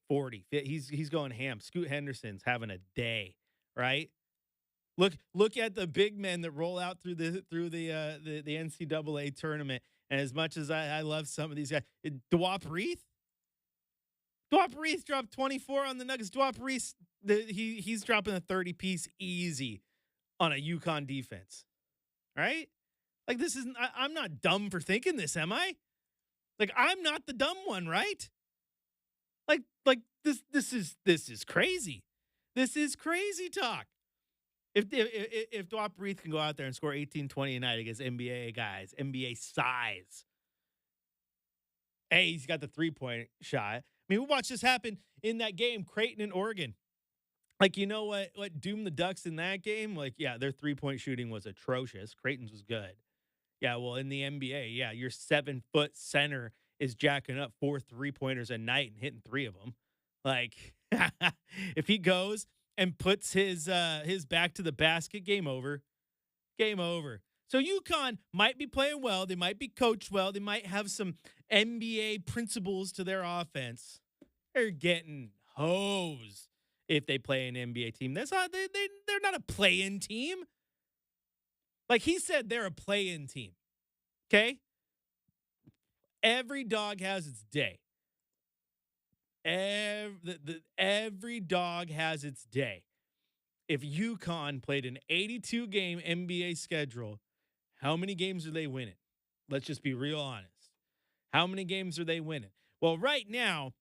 40. He's going ham. Scoot Henderson's having a day, right? Look at the big men that roll out through the NCAA tournament. And as much as I love some of these guys, Dwap Reed dropped 24 on the Nuggets. Dwap Reed, he's dropping a 30-piece easy on a UConn defense, right? Like this isn't. I'm not dumb for thinking this, am I? Like I'm not the dumb one, right? Like this is crazy. This is crazy talk. If Dwap Reed can go out there and score 18, 20 a night against NBA guys, NBA size. Hey, he's got the 3-point shot. I mean, we watched this happen in that game, Creighton and Oregon. Like, you know what doomed the Ducks in that game? Like, yeah, their 3-point shooting was atrocious. Creighton's was good. Yeah, well, in the NBA, yeah, your 7-foot center is jacking up 4 3-pointers a night and hitting 3 of them. Like, if he goes and puts his back to the basket, game over. Game over. So UConn might be playing well. They might be coached well. They might have some NBA principles to their offense. They're getting hosed if they play an NBA team. That's not they're not a play-in team. Like he said, they're a play-in team. Okay? Every dog has its day. Every dog has its day. If UConn played an 82-game NBA schedule, how many games are they winning? Let's just be real honest. How many games are they winning? Well, right now,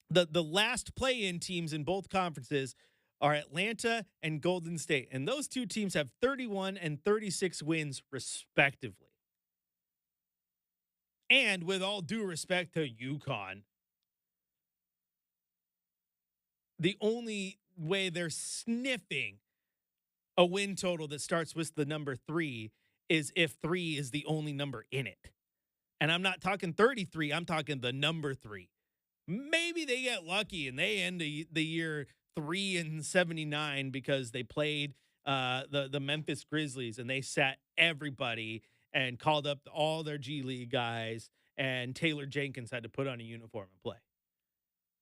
the last play-in teams in both conferences are Atlanta and Golden State. And those two teams have 31 and 36 wins, respectively. And with all due respect to UConn, the only way they're sniffing a win total that starts with the number 3 is if 3 is the only number in it. And I'm not talking 33. I'm talking the number 3. Maybe they get lucky and they end the year 3-79 because they played the Memphis Grizzlies and they sat everybody and called up all their G League guys, and Taylor Jenkins had to put on a uniform and play.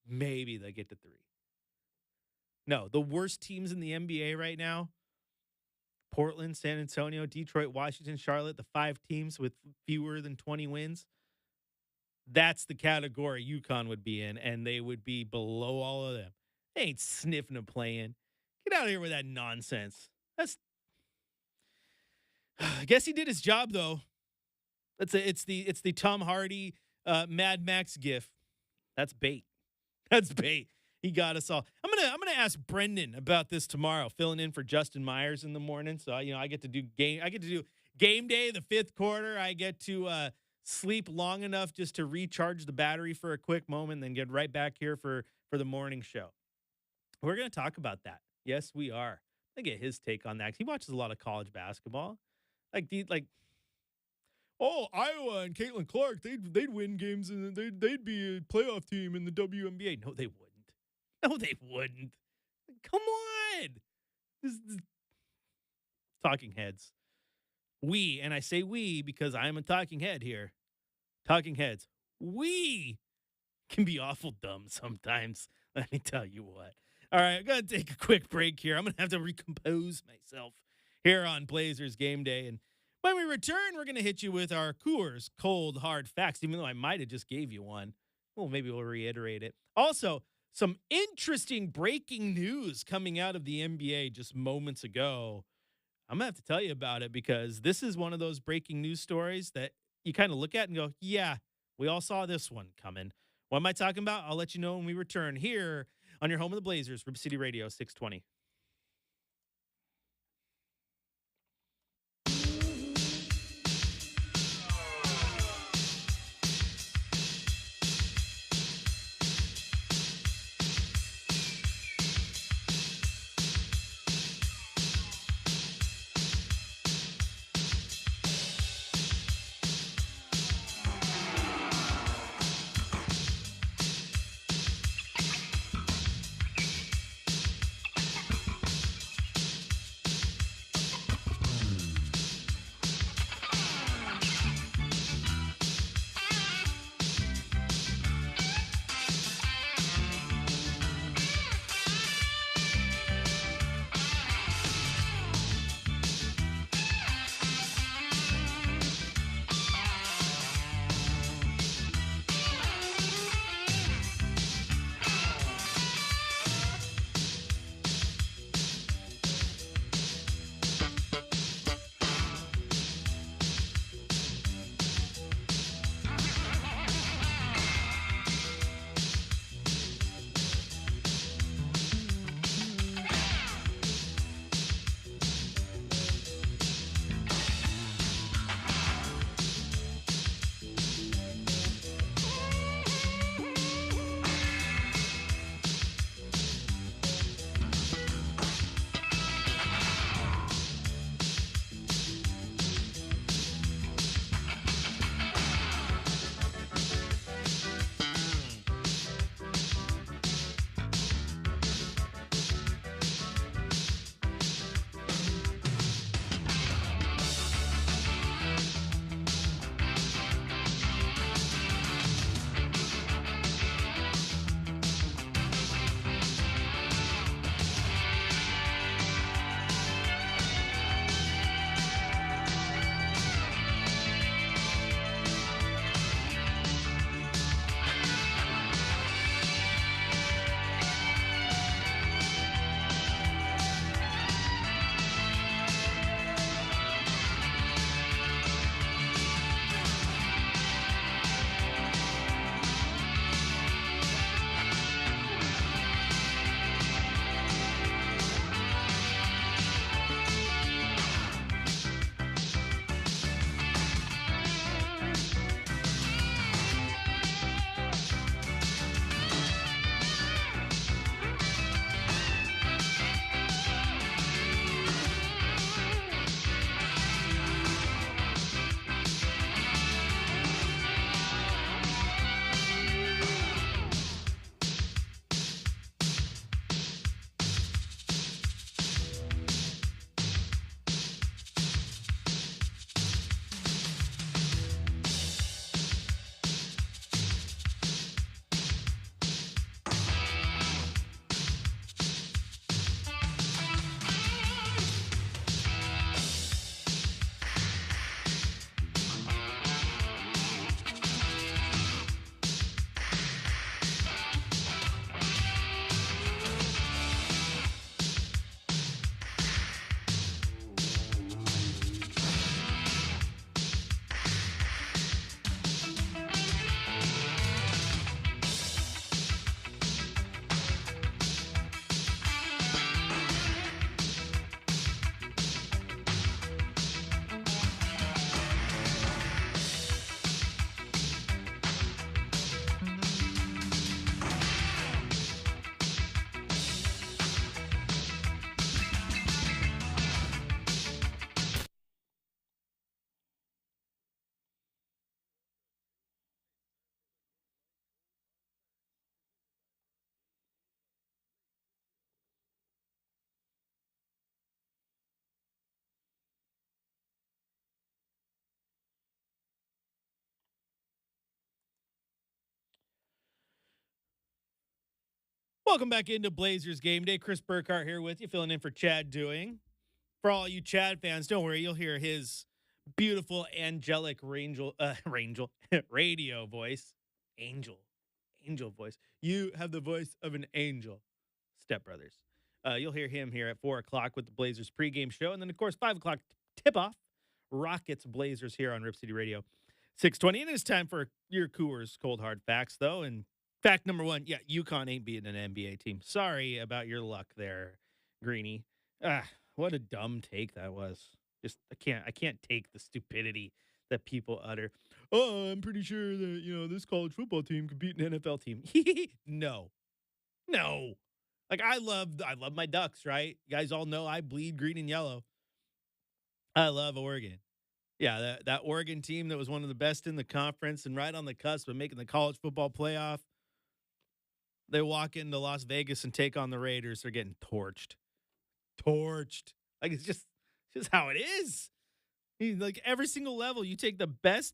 Maybe they get to 3. No, the worst teams in the NBA right now, Portland, San Antonio, Detroit, Washington, Charlotte, the 5 teams with fewer than 20 wins. That's the category UConn would be in, and they would be below all of them. They ain't sniffing a play-in. Get out of here with that nonsense. I guess he did his job, though. It's the Tom Hardy Mad Max gif. That's bait. That's bait. He got us all. I'm gonna ask Brendan about this tomorrow, filling in for Justin Myers in the morning. So I get to do game day, the 5th quarter. I get to sleep long enough just to recharge the battery for a quick moment, then get right back here for the morning show. We're gonna talk about that. Yes, we are. I get his take on that. He watches a lot of college basketball. Iowa and Caitlin Clark, they'd win games and they'd be a playoff team in the WNBA. No, they wouldn't. No, they wouldn't. Come on. talking heads. We, and I say we because I'm a talking head here. Talking heads. We can be awful dumb sometimes. Let me tell you what. All right, I'm going to take a quick break here. I'm going to have to recompose myself here on Blazers Game Day. And when we return, we're going to hit you with our Coors Cold Hard Facts, even though I might have just gave you one. Well, maybe we'll reiterate it. Also, some interesting breaking news coming out of the NBA just moments ago. I'm going to have to tell you about it because this is one of those breaking news stories that you kind of look at and go, yeah, we all saw this one coming. What am I talking about? I'll let you know when we return here on your home of the Blazers, Rip City Radio 620. Welcome back into Blazers Game Day. Chris Burkhart here with you, filling in for Chad Doing. For all you Chad fans, don't worry, you'll hear his beautiful angelic radio voice. Angel voice. You have the voice of an angel. Step Brothers. You'll hear him here at 4 o'clock with the Blazers pregame show. And then, of course, 5 o'clock tip-off. Rockets Blazers here on Rip City Radio. 620. And it's time for your Coors Cold Hard Facts, though. And fact number 1, yeah, UConn ain't beating an NBA team. Sorry about your luck there, Greeny. What a dumb take that was. Just I can't take the stupidity that people utter. Oh, I'm pretty sure that, this college football team could beat an NFL team. No. Like I love my Ducks, right? You guys all know I bleed green and yellow. I love Oregon. Yeah, that Oregon team that was one of the best in the conference and right on the cusp of making the college football playoff. They walk into Las Vegas and take on the Raiders. They're getting torched. Like it's just how it is. Like every single level, you take the best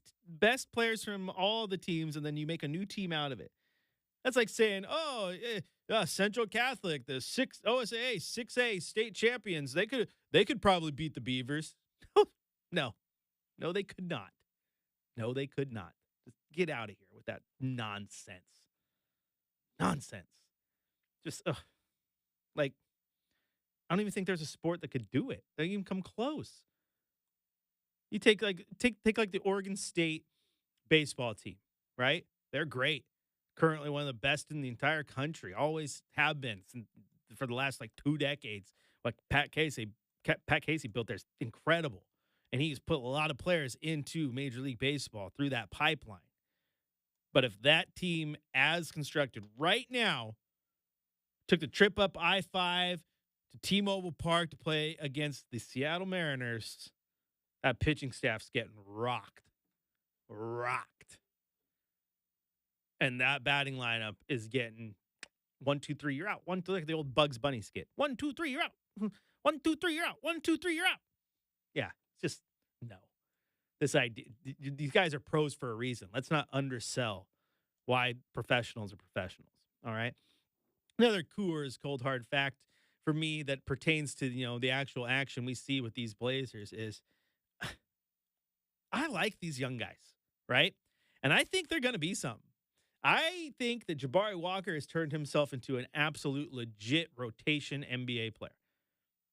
players from all the teams and then you make a new team out of it. That's like saying, Central Catholic, the OSAA 6A state champions, they could probably beat the Beavers. No, they could not. No, they could not. Just get out of here with that nonsense. Just like I don't even think there's a sport that could do it. They don't even come close. You take the Oregon State baseball team, right? They're great. Currently one of the best in the entire country. Always have been for the last 2 decades. Like Pat Casey built theirs incredible. And he's put a lot of players into Major League Baseball through that pipeline. But if that team, as constructed right now, took the trip up I-5 to T-Mobile Park to play against the Seattle Mariners, that pitching staff's getting rocked. And that batting lineup is getting 1, 2, 3, you're out. Like the old Bugs Bunny skit. 1, 2, 3, you're out. 1, 2, 3, you're out. 1, 2, 3, you're out. Yeah, just no. This idea, these guys are pros for a reason. Let's not undersell why professionals are professionals. All right. Another Coors cold hard fact for me that pertains to the actual action we see with these Blazers is I like these young guys, right? And I think they're going to be something. I think that Jabari Walker has turned himself into an absolute legit rotation NBA player.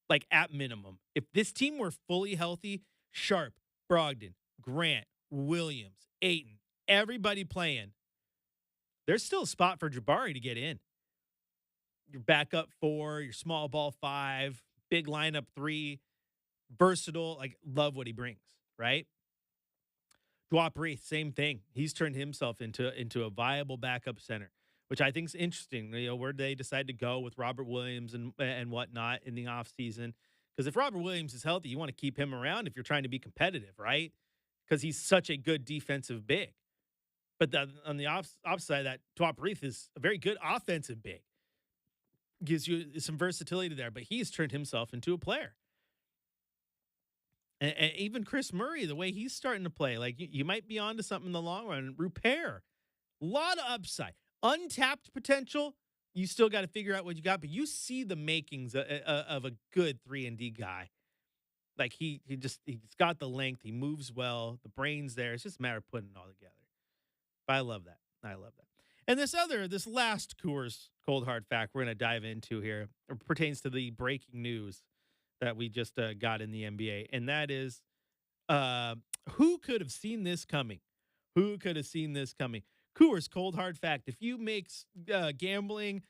Like at minimum, if this team were fully healthy, Sharp, Brogdon, Grant, Williams, Ayton, everybody playing, there's still a spot for Jabari to get in. Your backup 4, your small ball 5, big lineup 3, versatile. Like love what he brings, right? Dwap Reith, same thing. He's turned himself into a viable backup center, which I think is interesting. Where they decide to go with Robert Williams and whatnot in the offseason. Because if Robert Williams is healthy, you want to keep him around if you're trying to be competitive, right? Because he's such a good defensive big. But on the opposite of that, Dwap Reith is a very good offensive big. Gives you some versatility there, but he's turned himself into a player. And even Chris Murray, the way he's starting to play, like you might be onto something in the long run. Repair, a lot of upside, untapped potential. You still got to figure out what you got, but you see the makings of a good 3-and-D guy. Like he's got the length, he moves well, the brain's there. It's just a matter of putting it all together. But I love that. And this last Coors cold hard fact we're going to dive into here pertains to the breaking news that we just got in the NBA. And that is, who could have seen this coming? Coors cold hard fact. If you make gambling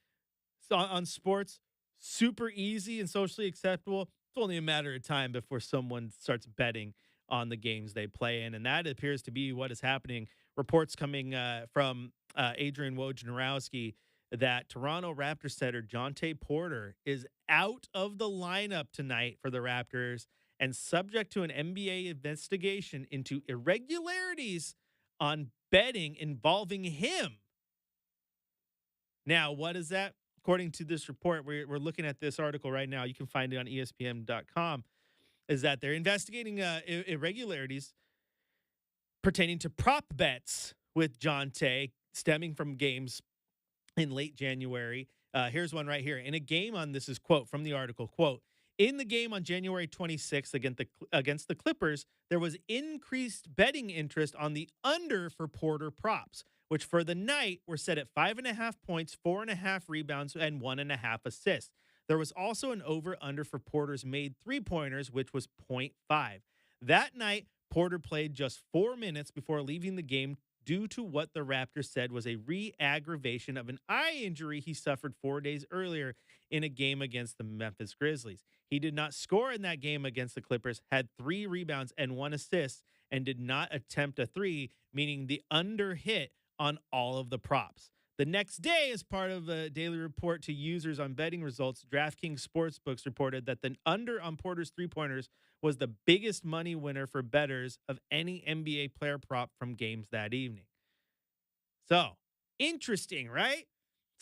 on sports super easy and socially acceptable, it's only a matter of time before someone starts betting on the games they play in. And that appears to be what is happening. Reports coming from Adrian Wojnarowski that Toronto Raptors setter Jonte Porter is out of the lineup tonight for the Raptors and subject to an NBA investigation into irregularities on betting involving him. Now, what is that? According to this report, we're looking at this article right now. You can find it on ESPN.com. Is that they're investigating irregularities pertaining to prop bets with Jonte stemming from games in late January Here's one right here. In a game on this is quote from the article, quote, in the game on January 26th against the Clippers, there was increased betting interest on the under for Porter props, which for the night were set at 5.5 points, 4.5 rebounds, and 1.5 assists. There was also an over under for Porter's made 3-pointers, which was 0.5. That night, Porter played just 4 minutes before leaving the game due to what the Raptors said was a re-aggravation of an eye injury he suffered 4 days earlier in a game against the Memphis Grizzlies. He did not score in that game against the Clippers, had 3 rebounds and 1 assist, and did not attempt a 3, meaning the under hit on all of the props. The next day, as part of a daily report to users on betting results, DraftKings Sportsbooks reported that the under on Porter's 3-pointers was the biggest money winner for bettors of any NBA player prop from games that evening. So, interesting, right?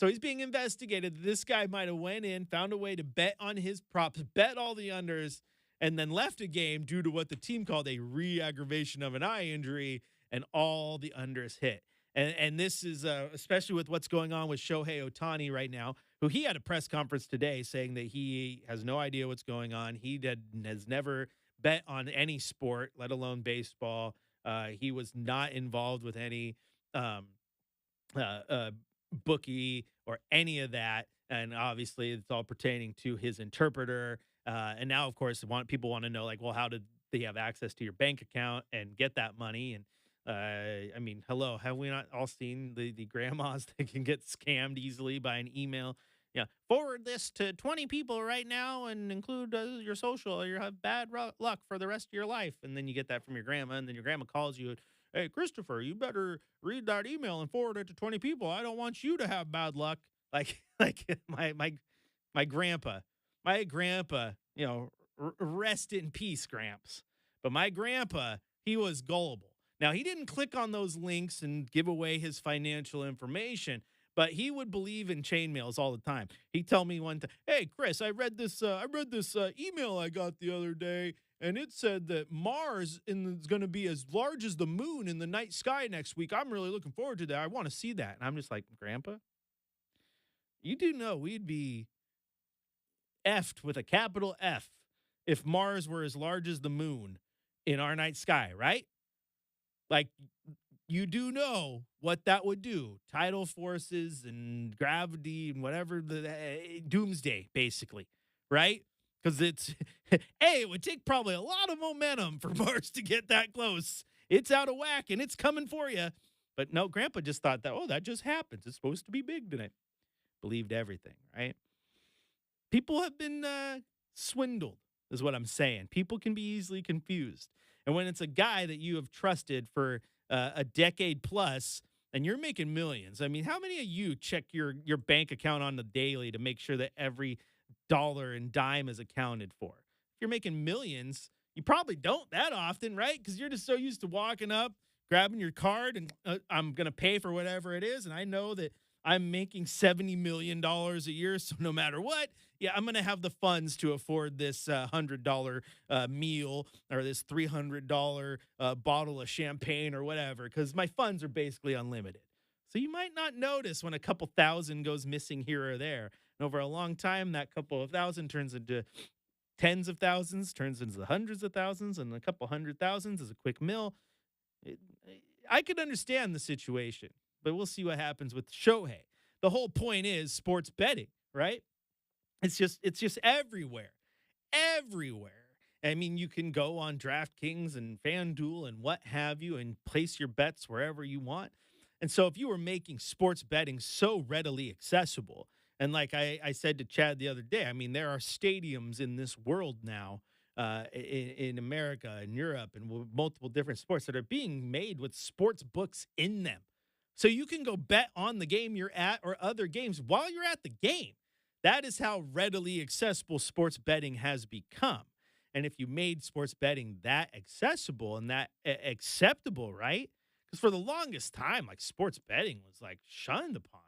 So he's being investigated. This guy might have went in, found a way to bet on his props, bet all the unders, and then left a game due to what the team called a re-aggravation of an eye injury, and all the unders hit. And this is especially with what's going on with Shohei Ohtani right now, who he had a press conference today saying that he has no idea what's going on. He has never bet on any sport, let alone baseball. He was not involved with any bookie or any of that. And obviously, it's all pertaining to his interpreter. And now, of course, people want to know, like, well, how did they have access to your bank account and get that money? And I mean, hello, have we not all seen the grandmas that can get scammed easily by an email? Yeah, forward this to 20 people right now and include your social, or you have bad luck for the rest of your life. And then you get that from your grandma, and then your grandma calls you, hey, Christopher, you better read that email and forward it to 20 people. I don't want you to have bad luck. Like my grandpa, you know, rest in peace, Gramps. But my grandpa, he was gullible. Now, he didn't click on those links and give away his financial information, but he would believe in chainmails all the time. He'd tell me one time, hey, Chris, I read this email I got the other day, and it said that Mars is going to be as large as the moon in the night sky next week. I'm really looking forward to that. I want to see that. And I'm just like, Grandpa, you do know we'd be effed with a capital F if Mars were as large as the moon in our night sky, right? Like, you do know what that would do. Tidal forces and gravity and whatever, the doomsday, basically, right? Because it would take probably a lot of momentum for Mars to get that close. It's out of whack and it's coming for you. But no, Grandpa just thought that, that just happens. It's supposed to be big tonight. Believed everything, right? People have been swindled, is what I'm saying. People can be easily confused. And when it's a guy that you have trusted for a decade plus and you're making millions, I mean, how many of you check your bank account on the daily to make sure that every dollar and dime is accounted for? If you're making millions, you probably don't that often, right? Because you're just so used to walking up, grabbing your card, and I'm going to pay for whatever it is. And I know that I'm making $70 million a year. So no matter what, I'm going to have the funds to afford this $100 meal or this $300 bottle of champagne or whatever, because my funds are basically unlimited. So you might not notice when a couple thousand goes missing here or there. And over a long time, that couple of thousand turns into tens of thousands, turns into the hundreds of thousands, and a couple hundred thousands is a quick mill. I could understand the situation, but we'll see what happens with Shohei. The whole point is sports betting, right? It's just everywhere. I mean, you can go on DraftKings and FanDuel and what have you and place your bets wherever you want. And so if you were making sports betting so readily accessible, and like I said to Chad the other day, I mean, there are stadiums in this world now, in America and Europe and multiple different sports that are being made with sports books in them. So you can go bet on the game you're at or other games while you're at the game. That is how readily accessible sports betting has become. And if you made sports betting that accessible and that acceptable, right? Because for the longest time, like, sports betting was like shunned upon.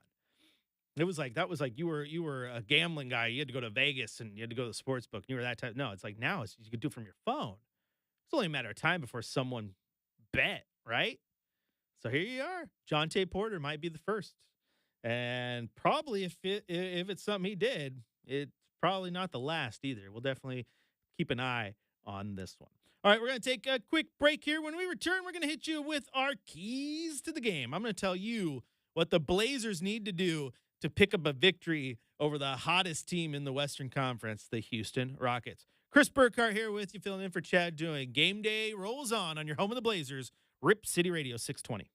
It was like, that was like you were a gambling guy. You had to go to Vegas and you had to go to the sports book. And you were that type. No, it's like now you can do it from your phone. It's only a matter of time before someone bet, right? So here you are. Jonte Porter might be the first. And probably if it's something he did, it's probably not the last either. We'll definitely keep an eye on this one. All right, we're going to take a quick break here. When we return, we're going to hit you with our keys to the game. I'm going to tell you what the Blazers need to do to pick up a victory over the hottest team in the Western Conference, the Houston Rockets. Chris Burkhardt here with you, filling in for Chad doing Game Day rolls on your home of the Blazers, Rip City Radio 620.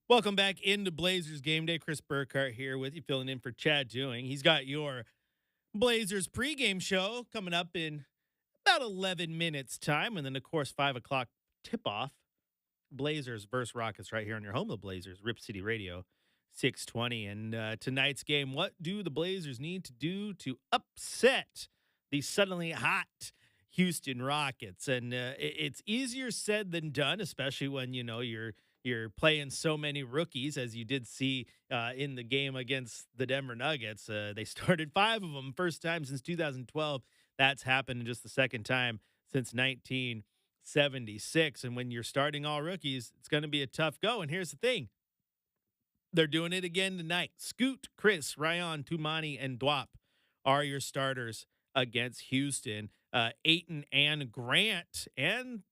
Welcome back into Blazers Game Day. Chris Burkhart here with you, filling in for Chad Dewing. He's got your Blazers pregame show coming up in about 11 minutes time. And then, of course, 5 o'clock tip-off. Blazers versus Rockets right here on your home of the Blazers, Rip City Radio 620. And tonight's game, what do the Blazers need to do to upset the suddenly hot Houston Rockets? And it's easier said than done, especially when, you know, you're playing so many rookies, as you did see in the game against the Denver Nuggets. They started 5 of them, first time since 2012. That's happened just the second time since 1976. And when you're starting all rookies, it's going to be a tough go. And here's the thing. They're doing it again tonight. Scoot, Chris, Ryan, Tumani, and Dwap are your starters against Houston. Ayton and Grant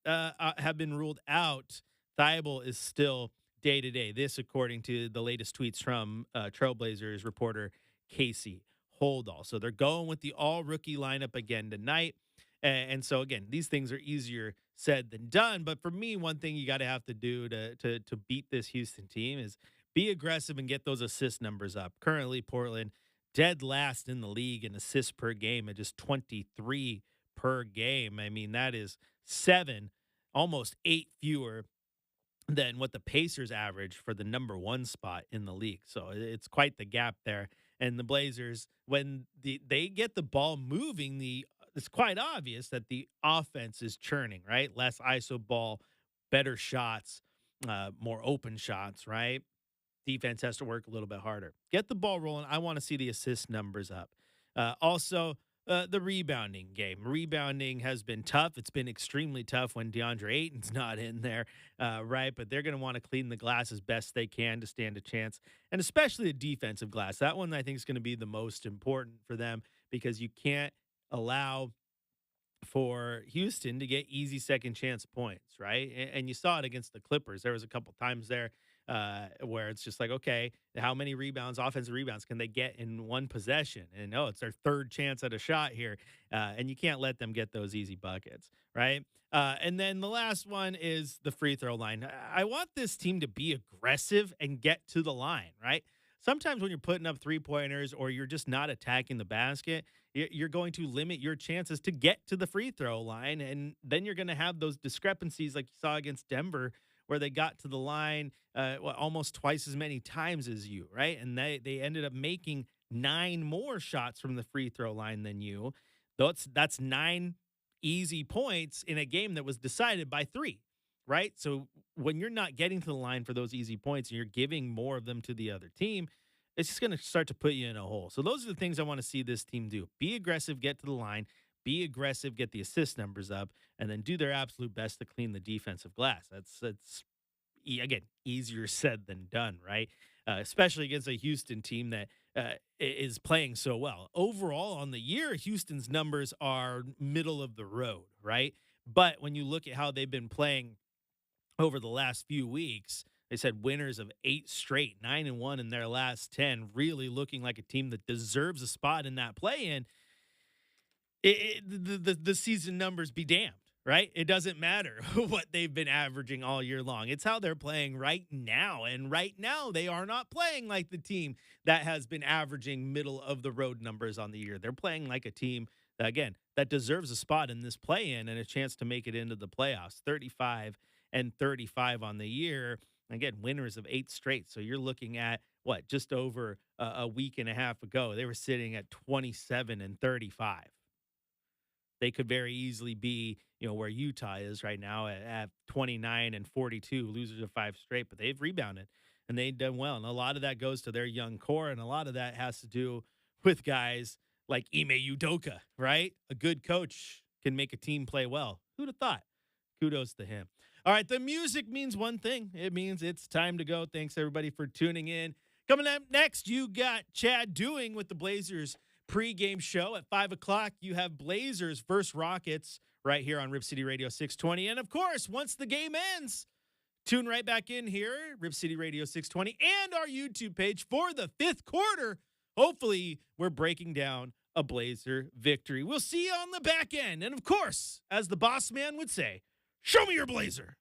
have been ruled out. Thibault is still day-to-day. This, according to the latest tweets from Trailblazers reporter Casey Holdall. So they're going with the all-rookie lineup again tonight. And so, again, these things are easier said than done. But for me, one thing you got to have to do to beat this Houston team is be aggressive and get those assist numbers up. Currently, Portland dead last in the league in assists per game at just 23 per game. I mean, that is 7, almost 8 fewer than what the Pacers average for the number 1 spot in the league. So it's quite the gap there. And the Blazers, when they get the ball moving, it's quite obvious that the offense is churning, right? Less ISO ball, better shots, more open shots, right? Defense has to work a little bit harder. Get the ball rolling. I want to see the assist numbers up. Also, the rebounding game. Rebounding has been tough. It's been extremely tough when DeAndre Ayton's not in there, right? But they're going to want to clean the glass as best they can to stand a chance, and especially the defensive glass. That one I think is going to be the most important for them because you can't allow for Houston to get easy second chance points, right? And you saw it against the Clippers. There was a couple times there where it's just like, okay, how many rebounds, offensive rebounds can they get in one possession? And it's their third chance at a shot here. And you can't let them get those easy buckets, right? And then the last one is the free throw line. I want this team to be aggressive and get to the line, right? Sometimes when you're putting up 3-pointers or you're just not attacking the basket, you're going to limit your chances to get to the free throw line. And then you're going to have those discrepancies like you saw against Denver where they got to the line almost twice as many times as you, right? And they ended up making 9 more shots from the free throw line than you. That's 9 easy points in a game that was decided by 3. Right. So when you're not getting to the line for those easy points and you're giving more of them to the other team, it's just going to start to put you in a hole. So those are the things I want to see this team do. Be aggressive, get to the line, be aggressive, get the assist numbers up, and then do their absolute best to clean the defensive glass. That's again, easier said than done, right? Especially against a Houston team that is playing so well. Overall on the year, Houston's numbers are middle of the road, right? But when you look at how they've been playing over the last few weeks, they said winners of 8 straight, 9-1 in their last 10, really looking like a team that deserves a spot in that play-in. The season numbers be damned, right? It doesn't matter what they've been averaging all year long. It's how they're playing right now. And right now, they are not playing like the team that has been averaging middle-of-the-road numbers on the year. They're playing like a team, again, that deserves a spot in this play-in and a chance to make it into the playoffs. 35-35 on the year. Again, winners of 8 straight. So you're looking at just over a week and a half ago, they were sitting at 27-35. They could very easily be, where Utah is right now at 29-42, losers of 5 straight, but they've rebounded and they've done well. And a lot of that goes to their young core. And a lot of that has to do with guys like Ime Udoka, right? A good coach can make a team play well. Who'd have thought? Kudos to him. All right, the music means one thing. It means it's time to go. Thanks, everybody, for tuning in. Coming up next, you got Chad Dewing with the Blazers pregame show. At 5 o'clock, you have Blazers versus Rockets right here on Rip City Radio 620. And, of course, once the game ends, tune right back in here, Rip City Radio 620, and our YouTube page for the 5th quarter. Hopefully, we're breaking down a Blazer victory. We'll see you on the back end. And, of course, as the boss man would say, show me your Blazer.